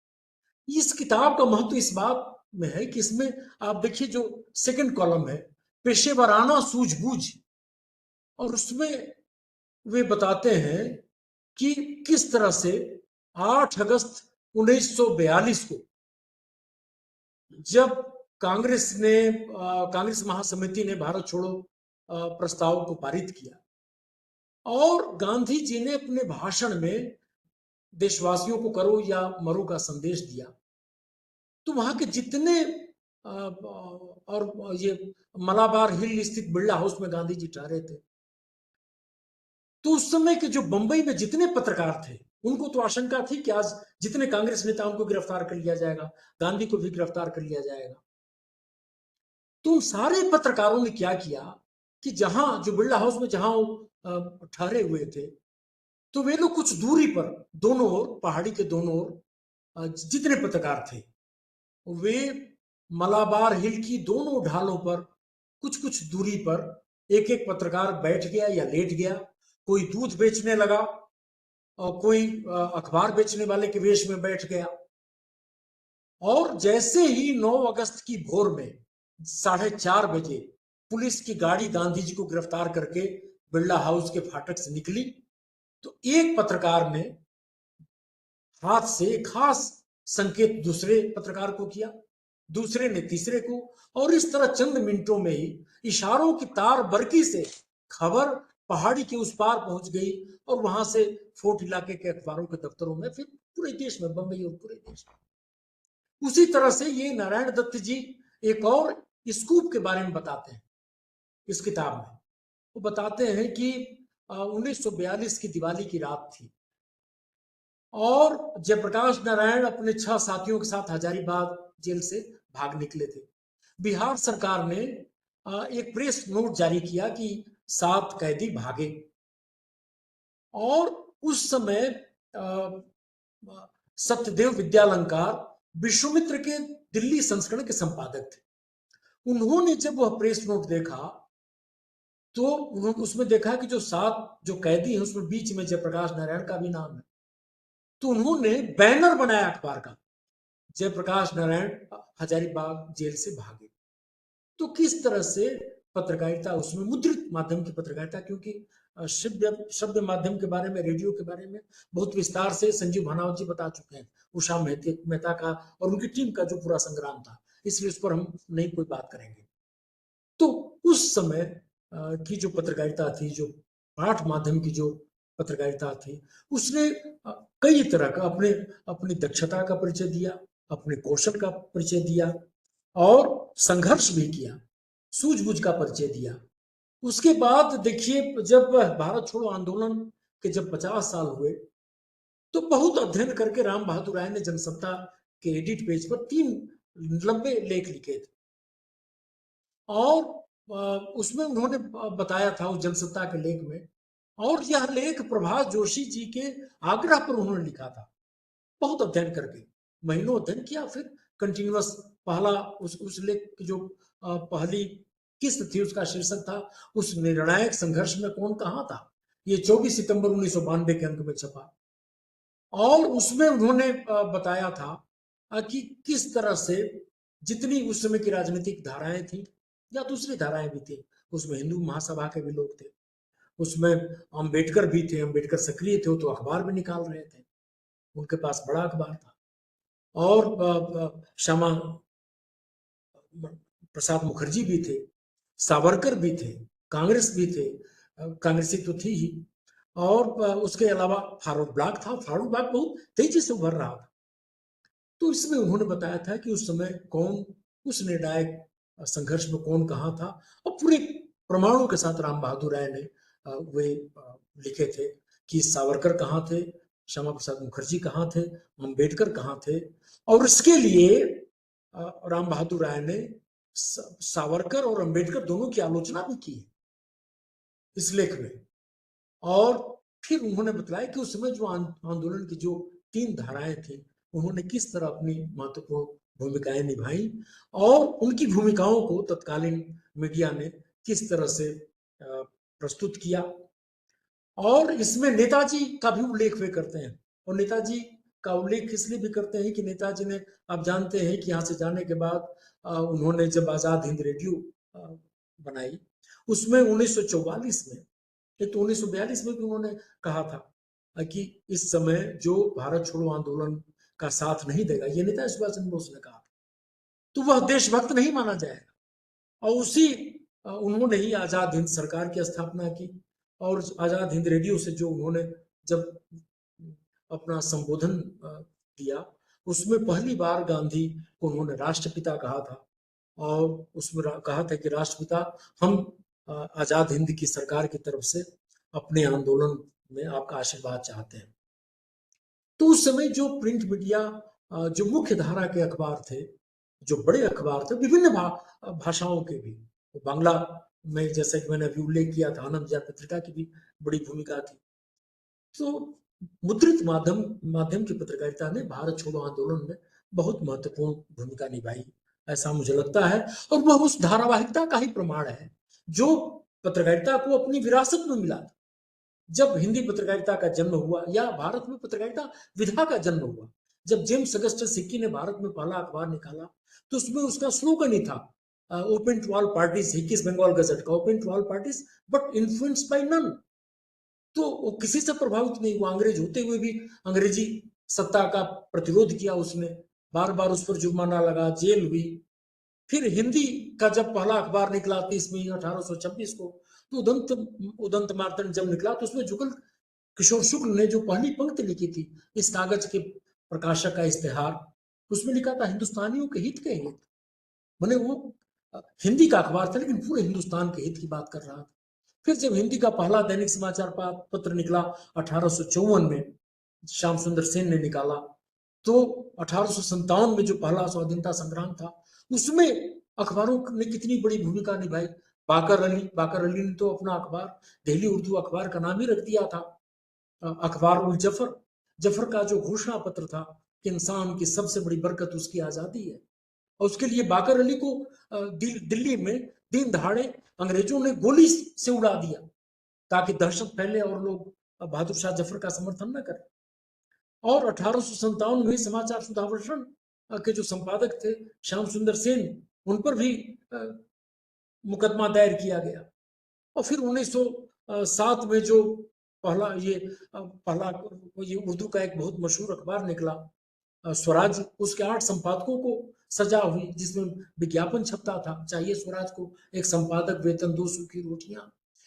इस किताब का महत्व इस बात में है कि इसमें आप देखिए जो सेकंड कॉलम है, पेशेवराना सूझबूझ, और उसमें वे बताते हैं कि किस तरह से 8 अगस्त 1942 को जब कांग्रेस महासमिति ने भारत छोड़ो प्रस्ताव को पारित किया और गांधी जी ने अपने भाषण में देशवासियों को करो या मरो का संदेश दिया, तो वहां के जितने और ये मलाबार हिल स्थित बिरला हाउस में गांधी जी ठहरे थे, तो उस समय के जो बंबई में जितने पत्रकार थे उनको तो आशंका थी कि आज जितने कांग्रेस नेता उनको गिरफ्तार कर लिया जाएगा, गांधी को भी गिरफ्तार कर लिया जाएगा। तो उन सारे पत्रकारों ने क्या किया कि जहां जो बिरला हाउस में जहां ठहरे हुए थे, तो वे लोग कुछ दूरी पर दोनों ओर, पहाड़ी के दोनों ओर जितने पत्रकार थे वे मलाबार हिल की दोनों ढालों पर कुछ कुछ दूरी पर एक एक पत्रकार बैठ गया या लेट गया। कोई दूध बेचने लगा और कोई अखबार बेचने वाले के वेश में बैठ गया। और जैसे ही 9 अगस्त की भोर में 4:30 बजे पुलिस की गाड़ी गांधी जी को गिरफ्तार करके बिरला हाउस के फाटक से निकली, तो एक पत्रकार ने हाथ से खास संकेत दूसरे पत्रकार को किया, दूसरे ने तीसरे को, और इस तरह चंद मिनटों में ही इशारों की तार बरकी से खबर पहाड़ी के उस पार पहुंच गई और वहां से फोर्ट इलाके के अखबारों के दफ्तरों में, फिर पूरे देश में, बंबई और पूरे देश में। उसी तरह से ये नारायण दत्त जी एक और स्कूप के बारे में बताते हैं इस किताब में। वो बताते हैं कि 1942 की दिवाली की रात थी और जयप्रकाश नारायण अपने 6 साथियों के साथ हजारीबाग जेल से भाग निकले थे। बिहार सरकार ने एक प्रेस नोट जारी किया कि 7 कैदी भागे, और उस समय सत्यदेव विद्यालंकार विश्वामित्र के दिल्ली संस्करण के संपादक थे। उन्होंने जब वह प्रेस नोट देखा तो उसमें देखा कि जो 7 जो कैदी हैं उसमें बीच में जयप्रकाश नारायण का भी नाम है। तो उन्होंने बैनर बनाया अखबार का, जयप्रकाश नारायण हजारीबाग जेल से भागे। तो किस तरह से पत्रकारिता, उसमें मुद्रित माध्यम की पत्रकारिता, क्योंकि शब्द माध्यम के बारे में, रेडियो के बारे में बहुत विस्तार से संजीव भानावत जी बता चुके हैं, उषा मेहता का और उनकी टीम का जो पूरा संग्राम था, इसलिए उस पर हम नहीं कोई बात करेंगे। तो उस समय की जो पत्रकारिता थी, जो पाठ माध्यम की जो पत्रकारिता थी, उसने कई तरह का अपनी दक्षता का परिचय दिया, अपने कौशल का परिचय दिया और संघर्ष भी किया, सूझबूझ का परिचय दिया। उसके बाद देखिए, जब भारत छोड़ो आंदोलन के जब 50 साल हुए तो बहुत अध्ययन करके राम बहादुर राय ने जनसत्ता के एडिट पेज पर 3 लंबे लेख लिखे थे और उसमें उन्होंने बताया था उस जनसत्ता के लेख में, और यह लेख प्रभात जोशी जी के आग्रह पर उन्होंने लिखा था। बहुत अध्ययन करके, महीनों अध्ययन किया, फिर कंटिन्यूअस पहला उस लेख की जो पहली किस्त थी उसका शीर्षक था उस निर्णायक संघर्ष में कौन कहां था। ये 24 सितंबर 1992 के अंक में छपा और उसमें उन्होंने बताया था कि किस तरह से जितनी उस समय की राजनीतिक धाराएं थी या दूसरी धाराएं भी थी, उसमें हिंदू महासभा के भी लोग थे, उसमें अंबेडकर भी थे, अंबेडकर सक्रिय थे, तो अखबार भी निकाल रहे थे, उनके पास बड़ा अखबार था, और श्यामा प्रसाद मुखर्जी भी थे, सावरकर भी थे, कांग्रेस भी थे, कांग्रेसी तो थी ही, और उसके अलावा फारूक ब्लॉक था। फारूक ब्लॉक बहुत तेजी से उभर रहा था। तो इसमें उन्होंने बताया था कि उस समय कौन उस निर्णायक संघर्ष में कौन कहाँ था, और पूरे प्रमाणों के साथ राम बहादुर राय ने वे लिखे थे कि सावरकर कहाँ थे, श्यामा प्रसाद मुखर्जी कहाँ थे, अंबेडकर कहाँ थे। और इसके लिए राम बहादुर राय ने सावरकर और अंबेडकर दोनों की आलोचना भी की इस लेख में। और फिर उन्होंने बताया कि उस समय जो आंदोलन की जो 3 धाराएं थी, उन्होंने किस तरह अपनी महत्वपूर्ण भूमिकाएं निभाई और उनकी भूमिकाओं को तत्कालीन मीडिया ने किस तरह से प्रस्तुत किया। और इसमें नेताजी का भी उल्लेख वे करते हैं, और नेताजी का उल्लेख इसलिए भी करते हैं कि नेताजी ने, आप जानते हैं कि यहाँ से जाने के बाद उन्होंने जब आजाद हिंद रेडियो बनाई, उसमें 1944 में, तो 1942 में भी उन्होंने कहा था कि इस समय जो भारत छोड़ो आंदोलन का साथ नहीं देगा, ये नेता सुभाष चंद्र बोस ने कहा, तो वह देशभक्त नहीं माना जाएगा। और उसी उन्होंने ही आजाद हिंद सरकार की स्थापना की, और आजाद हिंद रेडियो से जो उन्होंने जब अपना संबोधन दिया, उसमें पहली बार गांधी को उन्होंने राष्ट्रपिता कहा था, और उसमें कहा था कि राष्ट्रपिता, हम आजाद हिंद की सरकार की तरफ से अपने आंदोलन में आपका आशीर्वाद चाहते हैं। तो उस समय जो प्रिंट मीडिया, जो मुख्य धारा के अखबार थे, जो बड़े अखबार थे, विभिन्न भाषाओं के भी, तो बांग्ला में जैसे कि मैंने अभी उल्लेख किया था, आनंद विहार पत्रिका की भी बड़ी भूमिका थी। तो मुद्रित माध्यम की पत्रकारिता ने भारत छोड़ो आंदोलन में बहुत महत्वपूर्ण भूमिका निभाई, ऐसा मुझे लगता है। और वह उस धारावाहिकता का ही प्रमाण है जो पत्रकारिता को अपनी विरासत में मिला था। जब हिंदी पत्रकारिता का जन्म हुआ, या भारत में पत्रकारिता विधा का जन्म हुआ, जब जेम्स अगस्टस हिक्की ने भारत में पहला अखबार निकाला, तो उसमें उसका स्लोगन ही था, open to all parties, Hickey's Bengal gazette का, open to all parties but influenced by none. तो वो किसी से प्रभावित नहीं हुआ, अंग्रेज होते हुए भी अंग्रेजी सत्ता का प्रतिरोध किया उसने, बार बार उस पर जुर्माना लगा, जेल हुई। फिर हिंदी का जब पहला अखबार निकला 30 मई 1826 को, तो उदंत मार्तंड जब निकला, तो उसमें जुगल किशोर शुक्ल ने जो पहली पंक्ति लिखी थी इस कागज के प्रकाशक का इश्तेहार, उसमें लिखा था हिंदुस्तानियों के हित के हित। मैंने वो हिंदी का अखबार था, लेकिन पूरे हिंदुस्तान के हित की बात कर रहा था। फिर जब हिंदी का पहला दैनिक समाचार पत्र निकला 1854 में, श्याम सुंदर सेन ने निकाला, तो 1857 में जो पहला स्वाधीनता संग्राम था, उसमें अखबारों ने कितनी बड़ी भूमिका निभाई। बाकर अली ने तो अपना अखबार दिल्ली उर्दू अखबार का नाम ही रख दिया था, अखबार उल जफर। जफर का जो घोषणा पत्र था कि इंसान की सबसे बड़ी बरकत उसकी आजादी है, और उसके लिए बाकर अली को दिल्ली में दिन दहाड़े अंग्रेजों ने गोली से उड़ा दिया, ताकि दहशत फैले और लोग बहादुर शाह जफर का समर्थन न करें। और 1857 में समाचार सुधावर्षण के जो संपादक थे श्याम सुंदर सेन, उन पर भी मुकदमा दायर किया गया। और फिर 1907 में जो पहला ये उर्दू का एक बहुत मशहूर अखबार निकला, स्वराज, उसके 8 संपादकों को सजा हुई, जिसमें विज्ञापन छपता था, चाहिए स्वराज को एक संपादक वेतन, 2 सूखी रोटियां,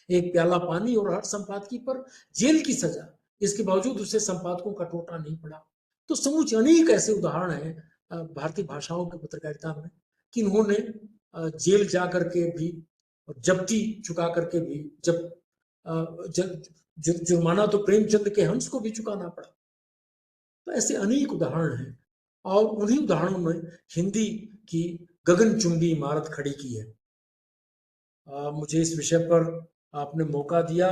एक प्याला पानी, और हर संपादकी पर जेल की सजा। इसके बावजूद उसे संपादकों का टोटा नहीं पड़ा। तो समूचे अनेक ऐसे उदाहरण हैं भारतीय भाषाओं की पत्रकारिता में कि इन्होंने जेल जा करके भी, जब्ती चुका करके भी, जब जुर्माना तो प्रेमचंद के हंस को भी चुकाना पड़ा। तो ऐसे अनेक उदाहरण हैं, और उन्हीं उदाहरणों में हिंदी की गगनचुंबी इमारत खड़ी की है। मुझे इस विषय पर आपने मौका दिया,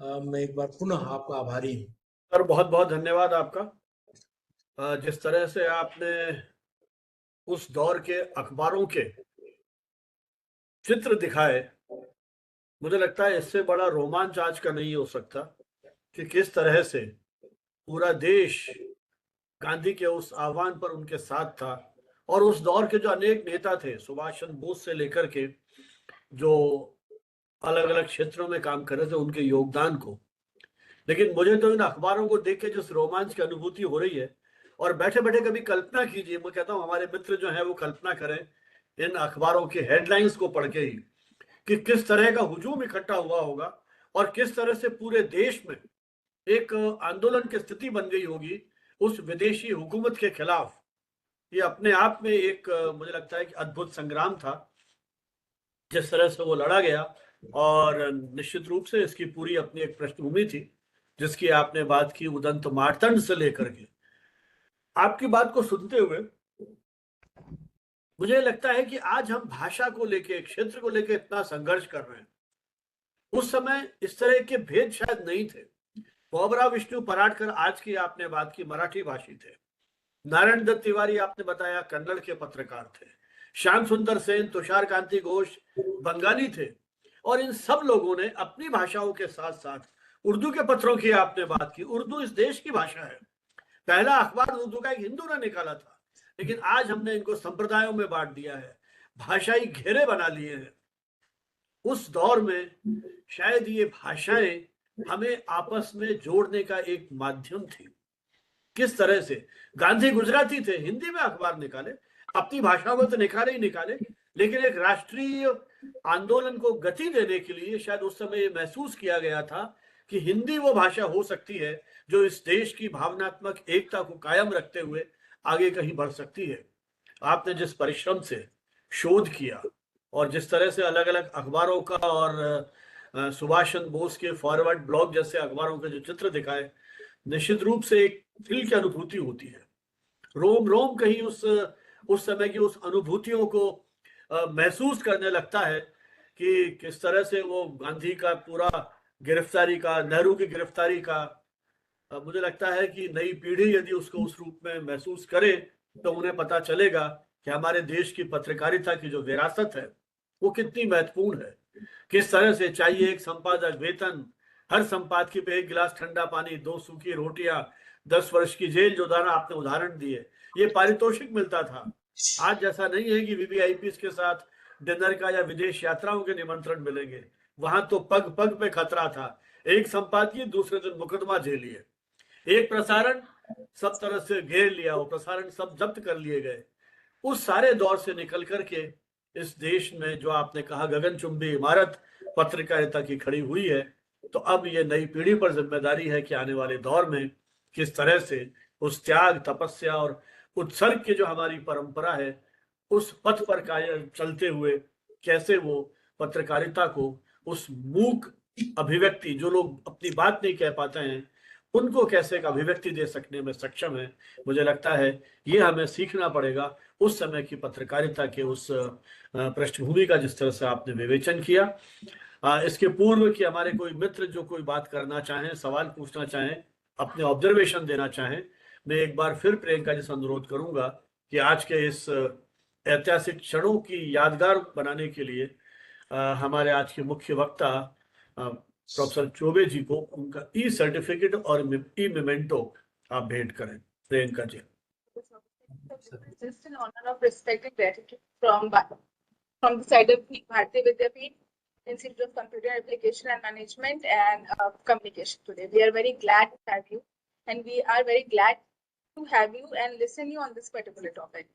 मैं एक बार पुनः आपका आभारी हूँ। सर, बहुत बहुत धन्यवाद आपका। जिस तरह से आपने उस दौर के अखबारों के चित्र दिखाए, मुझे लगता है इससे बड़ा रोमांच आज का नहीं हो सकता कि किस तरह से पूरा देश गांधी के उस आह्वान पर उनके साथ था, और उस दौर के जो अनेक नेता थे, सुभाष चंद्र बोस से लेकर के जो अलग अलग क्षेत्रों में काम कर रहे थे, उनके योगदान को। लेकिन मुझे तो इन अखबारों को देख के जिस रोमांच की अनुभूति हो रही है, और बैठे बैठे कभी कल्पना कीजिए, मैं कहता हूं हमारे मित्र जो है वो कल्पना करें इन अखबारों के हेडलाइंस को पढ़ के ही कि किस तरह का हुजूम इकट्ठा हुआ होगा, और किस तरह से पूरे देश में एक आंदोलन की स्थिति बन गई होगी उस विदेशी हुकूमत के खिलाफ। ये अपने आप में एक मुझे लगता है कि अद्भुत संग्राम था, जिस तरह से वो लड़ा गया। और निश्चित रूप से इसकी पूरी अपनी एक पृष्ठभूमि थी, जिसकी आपने बात की उदंत मार्तंड से लेकर के। आपकी बात को सुनते हुए मुझे लगता है कि आज हम भाषा को लेके, क्षेत्र को लेके इतना संघर्ष कर रहे हैं, उस समय इस तरह के भेद शायद नहीं थे। बोबराव विष्णु पराडकर आज की आपने बात की मराठी भाषी थे, नारायण दत्त तिवारी आपने बताया कन्नड़ के पत्रकार थे, श्याम सुंदर सेन, तुषार कांति घोष बंगाली थे, और इन सब लोगों ने अपनी भाषाओं के साथ साथ उर्दू के पत्रों की आपने बात की। उर्दू इस देश की भाषा है, पहला अखबार उर्दू का एक हिंदू ने निकाला था, लेकिन आज हमने इनको संप्रदायों में बांट दिया है, भाषाई घेरे बना लिए हैं। उस दौर में शायद ये भाषाएं हमें आपस में जोड़ने का एक माध्यम थी। किस तरह से गांधी गुजराती थे, हिंदी में अखबार निकाले, अपनी भाषा में तो निकाले ही निकाले, लेकिन एक राष्ट्रीय आंदोलन को गति देने के लिए शायद उस समय ये महसूस किया गया था कि हिंदी वो भाषा हो सकती है जो इस देश की भावनात्मक एकता को कायम रखते हुए आगे कहीं बढ़ सकती है। आपने जिस परिश्रम से शोध किया और जिस तरह से अलग अलग अखबारों का और सुभाष चंद्र बोस के फॉरवर्ड ब्लॉग जैसे अखबारों के जो चित्र दिखाए, निश्चित रूप से एक थ्रिल की अनुभूति होती है। रोम रोम कहीं उस समय की उस अनुभूतियों को महसूस करने लगता है कि किस तरह से वो गांधी का पूरा गिरफ्तारी का, नेहरू की गिरफ्तारी का, मुझे लगता है कि नई पीढ़ी यदि उसको उस रूप में महसूस करे तो उन्हें पता चलेगा कि हमारे देश की पत्रकारिता की जो विरासत है वो कितनी महत्वपूर्ण है। किस तरह से चाहिए एक संपादक वेतन, हर संपादकीय पे 1 गिलास ठंडा पानी, 2 सूखी रोटियां, 10 वर्ष की जेल, जो दाना आपने उदाहरण दिए, ये पारितोषिक मिलता था। आज जैसा नहीं है कि वीवीआईपी के साथ डिनर का या विदेश यात्राओं के निमंत्रण मिलेंगे। वहां तो पग पग पे खतरा था, एक संपादकीय दूसरे दिन मुकदमा झेलिए, एक प्रसारण सब तरह से घेर लिया, वो प्रसारण सब जब्त कर लिए गए। उस सारे दौर से निकल करके इस देश में जो आपने कहा गगनचुंबी इमारत पत्रकारिता की खड़ी हुई है, तो अब ये नई पीढ़ी पर जिम्मेदारी है कि आने वाले दौर में किस तरह से उस त्याग, तपस्या और उत्सर्ग की जो हमारी परंपरा है उस पथ पर चलते हुए कैसे वो पत्रकारिता को उस मूक अभिव्यक्ति, जो लोग अपनी बात नहीं कह पाते हैं, उनको कैसे एक अभिव्यक्ति दे सकने में सक्षम है। मुझे लगता है ये हमें सीखना पड़ेगा उस समय की पत्रकारिता के उस पृष्ठभूमि का, जिस तरह से आपने विवेचन किया। इसके पूर्व कि हमारे कोई मित्र जो कोई बात करना चाहें, सवाल पूछना चाहें, अपने ऑब्जर्वेशन देना चाहें, मैं एक बार फिर प्रियंका जी से अनुरोध करूंगा कि आज के इस ऐतिहासिक क्षणों की यादगार बनाने के लिए हमारे आज के मुख्य वक्ता प्रोफेसर चौबे जी को उनका ई सर्टिफिकेट और ई मेमेंटो आप भेंट करें। Priyanka ji. Just an honor of respect and gratitude from the side of Bharati Vidyapeeth, Institute of Computer Application and Management and Communication today. We are very glad to have you, and we are very glad to have you and listen you on this particular topic.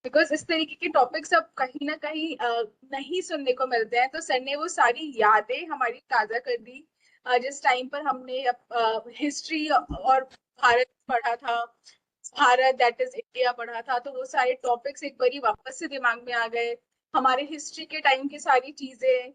Because इस तरीके के टॉपिक्स अब कहीं ना कहीं नहीं सुनने को मिलते हैं, तो सर ने वो सारी यादें हमारी ताजा कर दी। जिस टाइम पर हमने हिस्ट्री और भारत पढ़ा था, भारत दैट इज इंडिया पढ़ा था, तो वो सारे टॉपिक्स एक बारी वापस से दिमाग में आ गए। हमारे हिस्ट्री के टाइम की सारी चीजें,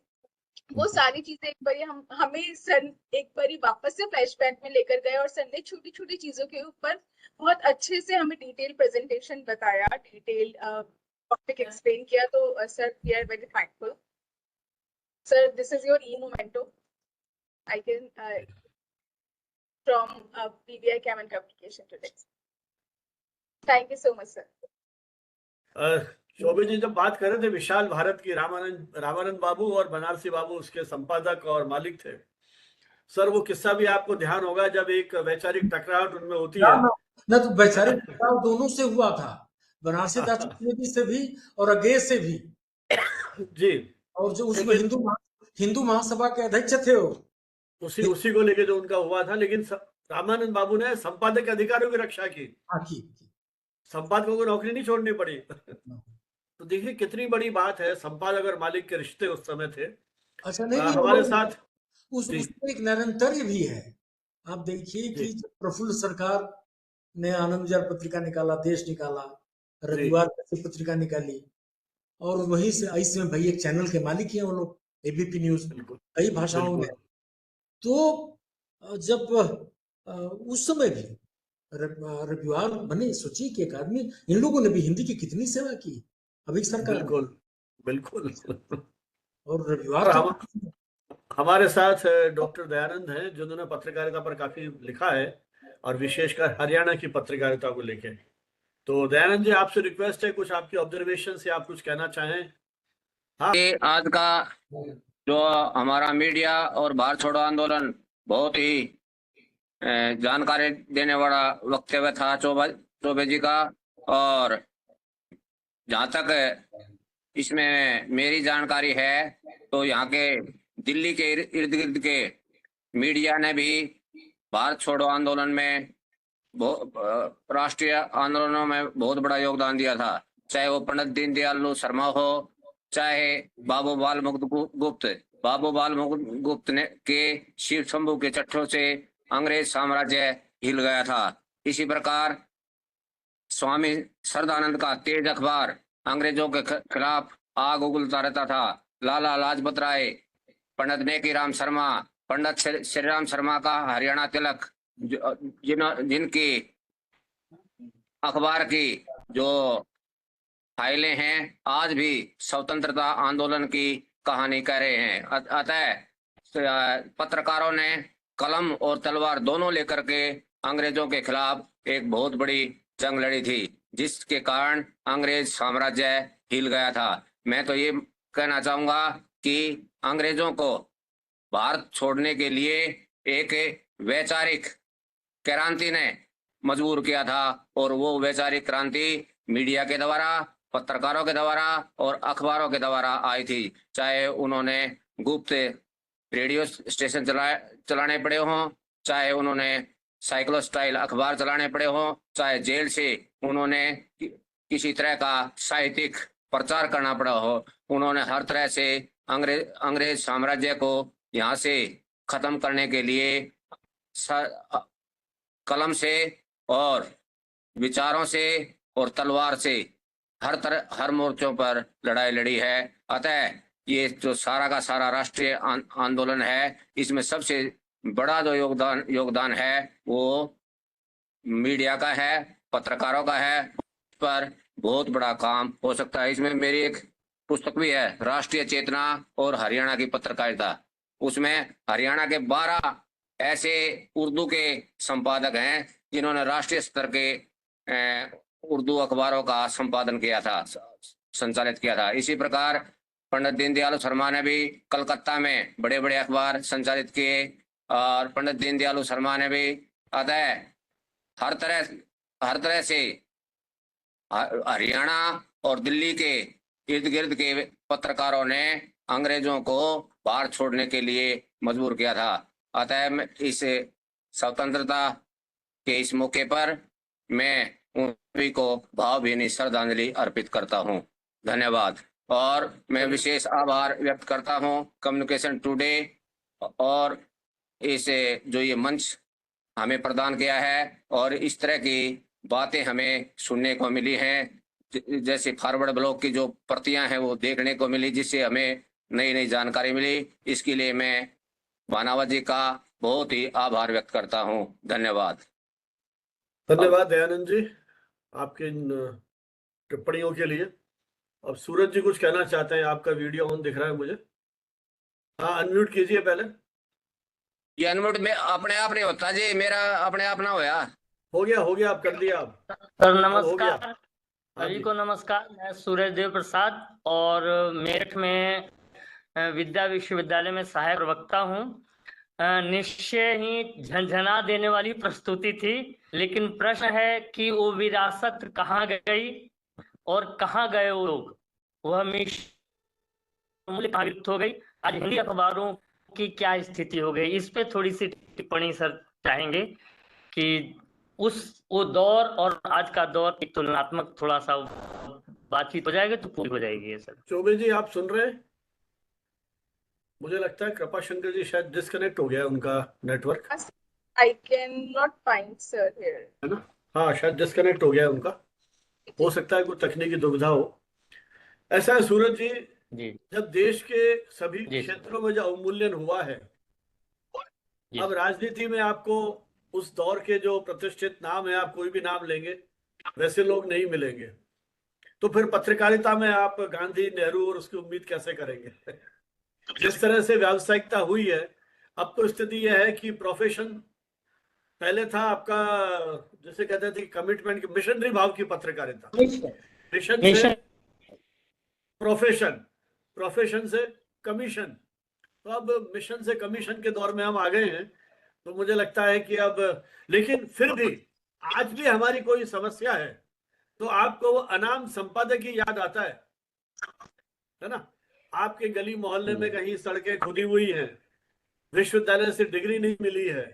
वो सारी चीजें एक बारी हमें सर एक बारी वापस से फ्लैशबैक में लेकर गए, और सर ने छोटी छोटी चीजों के ऊपर बहुत अच्छे से हमें डिटेल प्रेजेंटेशन बताया, डिटेल टॉपिक एक्सप्लेन किया। तो sir we are very thankful. Sir this is your e memento, I can फ्रॉम BVI CAM and Communication today. Thank you so much sir. Choubey ji जब बात कर रहे थे विशाल भारत की, रामानंद बाबू और बनारसी बाबू उसके संपादक और मालिक थे। सर वो किस्सा भी आपको ध्यान होगा जब एक वैचारिक टकराव उनमें होती है ना, तो वैचारिक टकराव दोनों से हुआ था, बनारसी दास चतुर्वेदी से भी और अगेज से भी जी। और जो उसमें हिंदू महासभा के अध्यक्ष थे वो उसी को लेके जो उनका हुआ था। लेकिन रामानंद बाबू ने संपादक अधिकारियों की रक्षा की, संपादकों को नौकरी नहीं छोड़नी पड़ी। तो देखिए कितनी बड़ी बात है, संपादक और मालिक के रिश्ते उस समय थे। अच्छा नहीं, हमारे साथ उसमें एक निरंतर भी है। आप देखिए कि प्रफुल्ल सरकार ने आनंद विचार पत्रिका निकाला, देश निकाला, रविवार पत्रिका निकाली, और वहीं से इसमें भाई एक चैनल के मालिक हैं वो लोग, एबीपी न्यूज, कई भाषाओं में। तो जब उस समय भी रविवार बने, सोचिए कि एक आदमी, इन लोगों ने भी हिंदी की कितनी सेवा की अभी सरकार। बिल्कुल। और रविवार हमारे साथ डॉक्टर दयानंद हैं जिन्होंने पत्रकारिता पर काफी लिखा है और विशेषकर हरियाणा की पत्रकारिता को लेकर। तो दयानंद जी आपसे रिक्वेस्ट है, कुछ आपकी ऑब्जर्वेशन से आप कुछ कहना चाहें। हाँ, आज का जो हमारा मीडिया और भारत छोड़ो आंदोलन बहुत ही जानकारी देने वाला वक्तव्य था चौबे जी का। और जहाँ तक इसमें मेरी जानकारी है तो यहाँ के दिल्ली के इर्द गिर्द के मीडिया ने भी भारत छोड़ो आंदोलन में राष्ट्रीय आंदोलनों में बहुत बड़ा योगदान दिया था। चाहे वो पंडित दीनदयाल शर्मा हो, चाहे बाबू बाल गुप्त। बाबू बाल गुप्त ने के शिव शंभू के चट्टों से अंग्रेज साम्राज्य हिल गया था। इसी प्रकार स्वामी श्रद्धानंद का तेज अखबार अंग्रेजों के खिलाफ आग उगलता रहता था। लाला लाजपत राय, पंडित नेकीराम शर्मा, पंडित श्री राम शर्मा का हरियाणा तिलक, जिनकी अखबार की जो फाइलें हैं आज भी स्वतंत्रता आंदोलन की कहानी कह रहे हैं। अतः पत्रकारों ने कलम और तलवार दोनों लेकर के अंग्रेजों के खिलाफ एक बहुत बड़ी जंग लड़ी थी, जिसके कारण अंग्रेज साम्राज्य हिल गया था। मैं तो ये कहना चाहूंगा कि अंग्रेजों को भारत छोड़ने के लिए एक वैचारिक क्रांति ने मजबूर किया था, और वो वैचारिक क्रांति मीडिया के द्वारा, पत्रकारों के द्वारा और अखबारों के द्वारा आई थी। चाहे उन्होंने गुप्त रेडियो स्टेशन चलाने पड़े हों, चाहे उन्होंने साइक्लो स्टाइल अखबार चलाने पड़े हों, चाहे जेल से उन्होंने किसी तरह का साहित्यिक प्रचार करना पड़ा हो, उन्होंने हर तरह से अंग्रेज साम्राज्य को यहाँ से खत्म करने के लिए कलम से और विचारों से और तलवार से हर मोर्चों पर लड़ाई लड़ी है। अतः ये जो सारा का सारा राष्ट्रीय आंदोलन है, इसमें सबसे बड़ा जो योगदान है वो मीडिया का है, पत्रकारों का है। पर बहुत बड़ा काम हो सकता है। इसमें मेरी एक पुस्तक भी है, राष्ट्रीय चेतना और हरियाणा की पत्रकारिता। उसमें हरियाणा के 12 ऐसे उर्दू के संपादक हैं जिन्होंने राष्ट्रीय स्तर के उर्दू अखबारों का संपादन किया था, संचालित किया था। इसी प्रकार पंडित दीनदयाल शर्मा ने भी कलकत्ता में बड़े बड़े अखबार संचालित किए, और पंडित दीनदयाल शर्मा ने भी। अतः हर तरह से हरियाणा और दिल्ली के इर्द गिर्द के पत्रकारों ने अंग्रेजों को भारत छोड़ने के लिए मजबूर किया था। अतः इस स्वतंत्रता के इस मौके पर मैं उन सभी को भावभीनी श्रद्धांजलि अर्पित करता हूं। धन्यवाद। और मैं विशेष आभार व्यक्त करता हूं कम्युनिकेशन टुडे और इस जो ये मंच हमें प्रदान किया है, और इस तरह की बातें हमें सुनने को मिली हैं, जैसे फॉरवर्ड ब्लॉग की जो प्रतियां हैं वो देखने को मिली, जिससे हमें नई नई जानकारी मिली। इसके लिए मैं भानावत जी का बहुत ही आभार व्यक्त करता हूं। धन्यवाद। धन्यवाद दयानंद जी आपके इन टिप्पणियों के लिए। अब सूरज जी कुछ कहना चाहते हैं, आपका वीडियो ऑन दिख रहा है मुझे। हाँ, अनम्यूट कीजिए पहले। ये अनम्यूट में अपने आप नहीं होता जी, मेरा अपने आप ना होया। हो गया, आप कर दिया। आप सर हो नमस्कार, गया। सभी को नमस्कार। मैं सूरज देव प्रसाद और मेरठ में विद्या विश्वविद्यालय में सहायक प्रवक्ता हूँ। निश्चय ही झंझना देने वाली प्रस्तुति थी, लेकिन प्रश्न है कि वो विरासत कहाँ गई और कहाँ गए वो लोग, वह मूल्य कहाँ विलुप्त हो गई। आज हिंदी अखबारों की क्या स्थिति हो गई, इस पे थोड़ी सी टिप्पणी सर चाहेंगे कि वो दौर और आज का दौर एक तुलनात्मक थोड़ा सा बातचीत हो जाएगी तो पूरी हो जाएगी। सर चौबे जी आप सुन रहे हैं? मुझे लगता है कृपा शंकर जी शायद डिस्कनेक्ट हो गया उनका network. I cannot find sir here. है ना? हाँ, शायद डिस्कनेक्ट हो गया उनका, हो सकता है कोई तकनीकी दुविधा हो। ऐसा है सूरज जी, जब देश के सभी क्षेत्रों में जो अवमूल्यन हुआ है, अब राजनीति में आपको उस दौर के जो प्रतिष्ठित नाम है, आप कोई भी नाम लेंगे, वैसे लोग नहीं मिलेंगे। तो फिर पत्रकारिता में आप गांधी, नेहरू और उसकी उम्मीद कैसे करेंगे? जिस तरह से व्यावसायिकता हुई है, अब तो स्थिति यह है कि प्रोफेशन पहले था आपका, जैसे कहते थे कमिटमेंट की, मिशनरी भाव की पत्रकारिता, मिशन से प्रोफेशन, प्रोफेशन से कमीशन। तो अब मिशन से कमीशन के दौर में हम आ गए हैं। तो मुझे लगता है कि अब, लेकिन फिर भी आज भी हमारी कोई समस्या है तो आपको वो अनाम संपादक की याद आता है ना? आपके गली मोहल्ले में कहीं सड़कें खुदी हुई हैं, विश्वविद्यालय से डिग्री नहीं मिली है,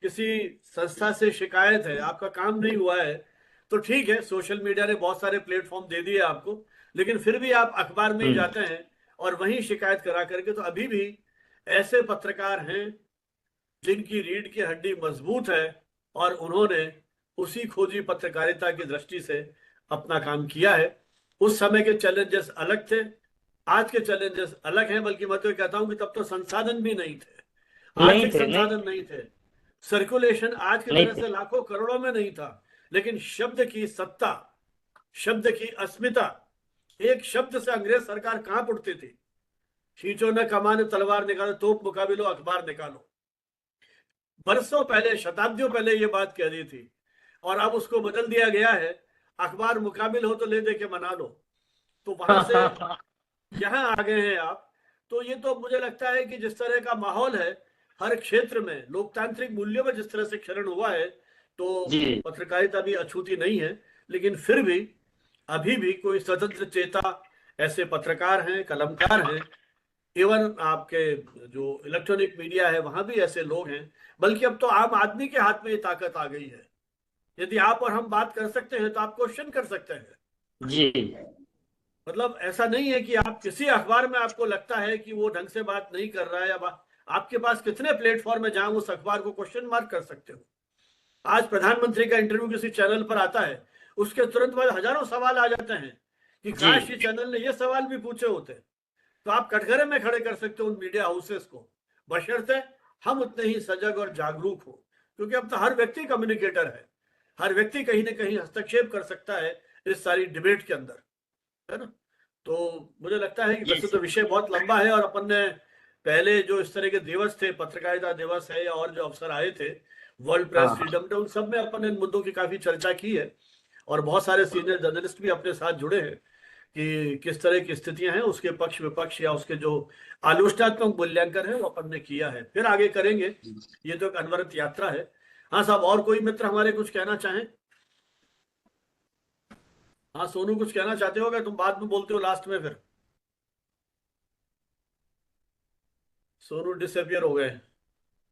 किसी संस्था से शिकायत है, आपका काम नहीं हुआ है, तो ठीक है, सोशल मीडिया ने बहुत सारे प्लेटफॉर्म दे दिए आपको, लेकिन फिर भी आप अखबार में ही जाते हैं और वहीं शिकायत करा करके, तो अभी भी ऐसे पत्रकार हैं जिनकी रीढ़ की हड्डी मजबूत है और उन्होंने उसी खोजी पत्रकारिता की दृष्टि से अपना काम किया है। उस समय के चैलेंजेस अलग थे, आज के चैलेंजेस अलग हैं, बल्कि मैं तो कहता हूं कि तब तो संसाधन भी नहीं थे, आर्थिक संसाधन नहीं थे, सर्कुलेशन आज की तरह से लाखों करोड़ों में नहीं था, लेकिन शब्द की सत्ता, शब्द की अस्मिता, एक शब्द से अंग्रेज सरकार कहां उठती थी। खींचो न कमान तलवार निकालो, तोप मुकाबिलो अखबार निकालो, बरसों पहले, शताब्दियों पहले ये बात कह दी थी, और अब उसको बदल दिया गया है, अखबार मुकाबिल हो तो ले दे के मना लो। तो वहां से यहाँ आ गए हैं आप। तो ये तो मुझे लगता है कि जिस तरह का माहौल है हर क्षेत्र में, लोकतांत्रिक मूल्यों में जिस तरह से क्षरण हुआ है, तो पत्रकारिता भी अछूती नहीं है, लेकिन फिर भी अभी भी कोई स्वतंत्र चेता ऐसे पत्रकार हैं, कलमकार हैं, इवन आपके जो इलेक्ट्रॉनिक मीडिया है वहां भी ऐसे लोग हैं, बल्कि अब तो आम आदमी के हाथ में ये ताकत आ गई है। यदि आप और हम बात कर सकते हैं तो आप क्वेश्चन कर सकते हैं जी। मतलब ऐसा नहीं है कि आप किसी अखबार में आपको लगता है कि वो ढंग से बात नहीं कर रहा है, या आपके पास कितने प्लेटफॉर्म है जहां उस अखबार को क्वेश्चन मार्क कर सकते हो। आज प्रधानमंत्री का इंटरव्यू किसी चैनल पर आता है, उसके तुरंत बाद हजारों सवाल आ जाते हैं कि काश ये चैनल ने ये सवाल भी पूछे होते, तो आप कटघरे में खड़े कर सकते हो उन मीडिया हाउसेस को, बशर्ते हम उतने ही सजग और जागरूक हो, क्योंकि अब तो हर व्यक्ति कम्युनिकेटर है, हर व्यक्ति कहीं ना कहीं हस्तक्षेप कर सकता है इस सारी डिबेट के अंदर, है ना। तो मुझे लगता है कि वैसे तो विषय बहुत लंबा है, और अपन ने पहले जो इस तरह के दिवस थे, पत्रकारिता दिवस है या और जो अवसर आए थे, वर्ल्ड प्रेस फ्रीडम डे, उन सब में अपन ने इन मुद्दों की काफी चर्चा की है, और बहुत सारे सीनियर जर्नलिस्ट भी अपने साथ जुड़े हैं कि किस तरह की स्थितियां हैं, उसके पक्ष विपक्ष या उसके जो आलोचनात्मक मूल्यांकन है वो अपन ने किया है, फिर आगे करेंगे। ये तो एक अनवरत यात्रा है। हाँ साहब, और कोई मित्र हमारे कुछ कहना चाहें? हाँ सोनू, कुछ कहना चाहते हो? क्या तुम बाद में बोलते हो लास्ट में? फिर सोनू डिसअपियर हो गए।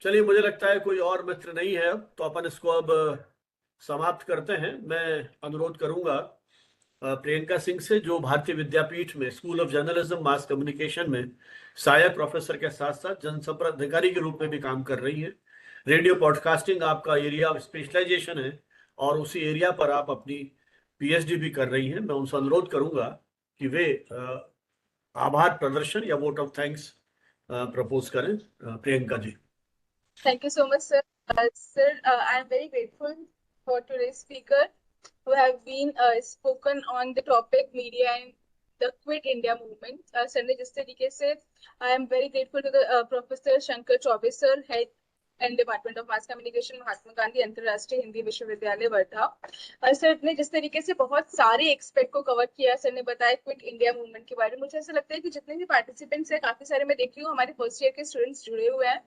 चलिए, मुझे लगता है कोई और मित्र नहीं है अब, तो अपन इसको अब समाप्त करते हैं। मैं अनुरोध करूंगा प्रियंका सिंह से, जो भारतीय विद्यापीठ में school of journalism mass communication में सहायक प्रोफेसर के साथ साथ जनसंपर्क अधिकारी के रूप में भी काम कर रही है। रेडियो पॉडकास्टिंग आपका एरिया ऑफ स्पेशलाइजेशन है, और उसी एरिया पर आप अपनी पीएचडी भी कर रही हैं। मैं उनसे अनुरोध करूंगा कि वे आभार प्रदर्शन या वोट ऑफ थैंक्स प्रपोज करें। Priyanka ji. Thank you so much, sir. Sir, I am very grateful for today's speaker who have been spoken on the topic media and the Quit India movement. Sir ने जिस तरीके से, I am very grateful to the Professor Shankar Chaubey sir, head and Department of Mass Communication, Mahatma Gandhi अंतरराष्ट्रीय हिंदी विश्वविद्यालय वर्धा। सर ने जिस तरीके से बहुत सारे एक्सपेक्ट को कवर किया, सर ने बताया क्विट इंडिया मूवमेंट के बारे में। मुझे ऐसा लगता है कि जितने भी पार्टिसिपेंट्स हैं, काफी सारे मैं देख रही हूँ हमारे फर्स्ट ईयर के स्टूडेंट्स जुड़े हुए हैं,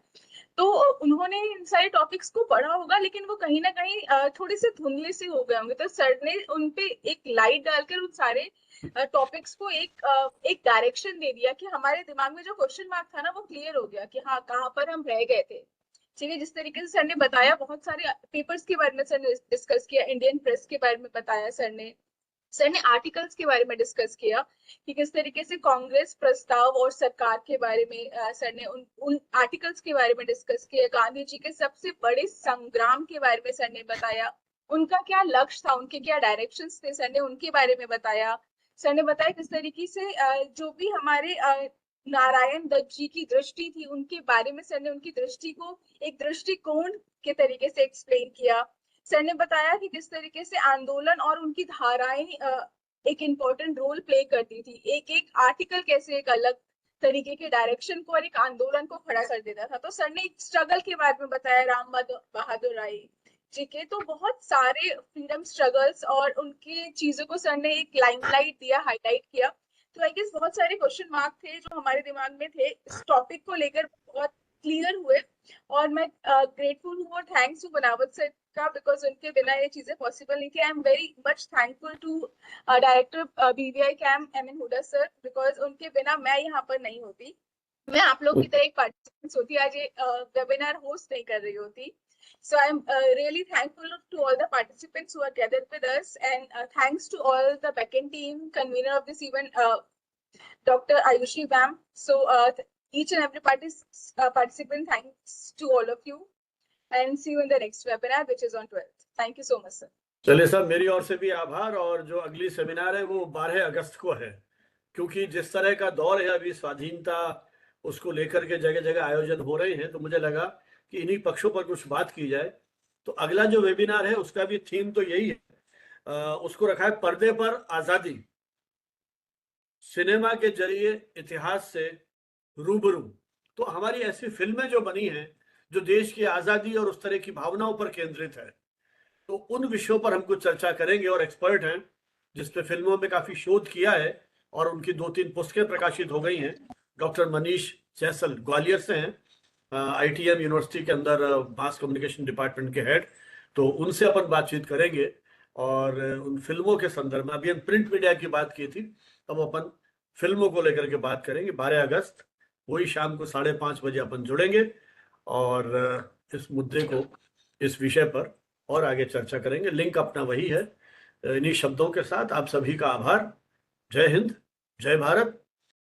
तो उन्होंने इन सारे टॉपिक्स को पढ़ा होगा, लेकिन वो कहीं ना कहीं थोड़े से धुंधले से हो गए होंगे। तो सर ने उनपे एक लाइट डालकर उन सारे टॉपिक्स को एक डायरेक्शन दे दिया कि हमारे दिमाग में जो क्वेश्चन मार्क था ना, वो क्लियर हो गया कि हाँ, कहाँ पर हम रह गए थे। ठीक है, जिस तरीके से सर ने बताया, बहुत सारे पेपर्स के बारे में सर ने डिस्कस किया, इंडियन प्रेस के बारे में बताया सर ने आर्टिकल्स के बारे में डिस्कस किया कि किस तरीके से कांग्रेस प्रस्ताव और सरकार के बारे में सर ने उन आर्टिकल्स के बारे में डिस्कस किया। गांधी जी के सबसे बड़े संग्राम के बारे में सर ने बताया, उनका क्या लक्ष्य था, उनके क्या डायरेक्शंस थे, सर ने उनके बारे में बताया। सर ने बताया किस तरीके से जो भी हमारे नारायण दत्त जी की दृष्टि थी, उनके बारे में सर ने उनकी दृष्टि को एक दृष्टिकोण के तरीके से एक्सप्लेन किया। सर ने बताया कि किस तरीके से आंदोलन और उनकी धाराएं एक इम्पोर्टेंट रोल प्ले करती थी, एक एक आर्टिकल कैसे एक अलग तरीके के डायरेक्शन को और एक आंदोलन को खड़ा कर देता था। तो सर ने एक स्ट्रगल के बारे में बताया, राम बहादुर राय जी के। तो बहुत सारे फ्रीडम स्ट्रगल्स और उनकी चीजों को सर ने एक लाइमलाइट दिया, हाईलाइट किया। तो आई गेस बहुत सारे क्वेश्चन मार्क थे जो हमारे दिमाग में थे, इस टॉपिक को लेकर बहुत क्लियर हुए, और मैं ग्रेटफुल हूँ और थैंक्स टू बनावत सर का, बिकॉज उनके बिना ये चीजें पॉसिबल नहीं थी। I am very much thankful to director BVI कैम MN हुडा सर, बिकॉज उनके बिना मैं यहाँ पर नहीं होती। मैं आप लोग की तरह एक पार्टिसिपेंट होती, आज ये वेबिनार होस्ट नहीं कर रही होती. So I'm really thankful to all the participants who are gathered with us, and thanks to all the backend team, convener of this event, Dr. Ayushi ma'am. So each and every participant, thanks to all of you, and see you in the next webinar, which is on 12th. Thank you so much, sir. चलिए सर, मेरी ओर से भी आभार। और जो अगली सेमिनार है वो 12 अगस्त को है, क्योंकि जिस तरह का दौर है अभी, स्वाधीनता उसको लेकर के जगह जगह आयोजन हो रहे हैं, तो मुझे लगा कि इन्हीं पक्षों पर कुछ बात की जाए। तो अगला जो वेबिनार है उसका भी थीम तो यही है, उसको रखा है पर्दे पर आजादी, सिनेमा के जरिए इतिहास से रूबरू। तो हमारी ऐसी फिल्में जो बनी हैं जो देश की आजादी और उस तरह की भावनाओं पर केंद्रित है, तो उन विषयों पर हम कुछ चर्चा करेंगे। और एक्सपर्ट हैं जिसपे फिल्मों में काफी शोध किया है और उनकी 2-3 पुस्तकें प्रकाशित हो गई हैं। डॉक्टर मनीष जैसल ग्वालियर से हैं, ITM यूनिवर्सिटी के अंदर मास कम्युनिकेशन डिपार्टमेंट के हेड। तो उनसे अपन बातचीत करेंगे और उन फिल्मों के संदर्भ में, अभी हम प्रिंट मीडिया की बात की थी, अब अपन फिल्मों को लेकर के बात करेंगे। 12 अगस्त वही शाम को 5:30 बजे अपन जुड़ेंगे और इस मुद्दे को, इस विषय पर और आगे चर्चा करेंगे। लिंक अपना वही है। इन्हीं शब्दों के साथ आप सभी का आभार। जय हिंद, जय भारत,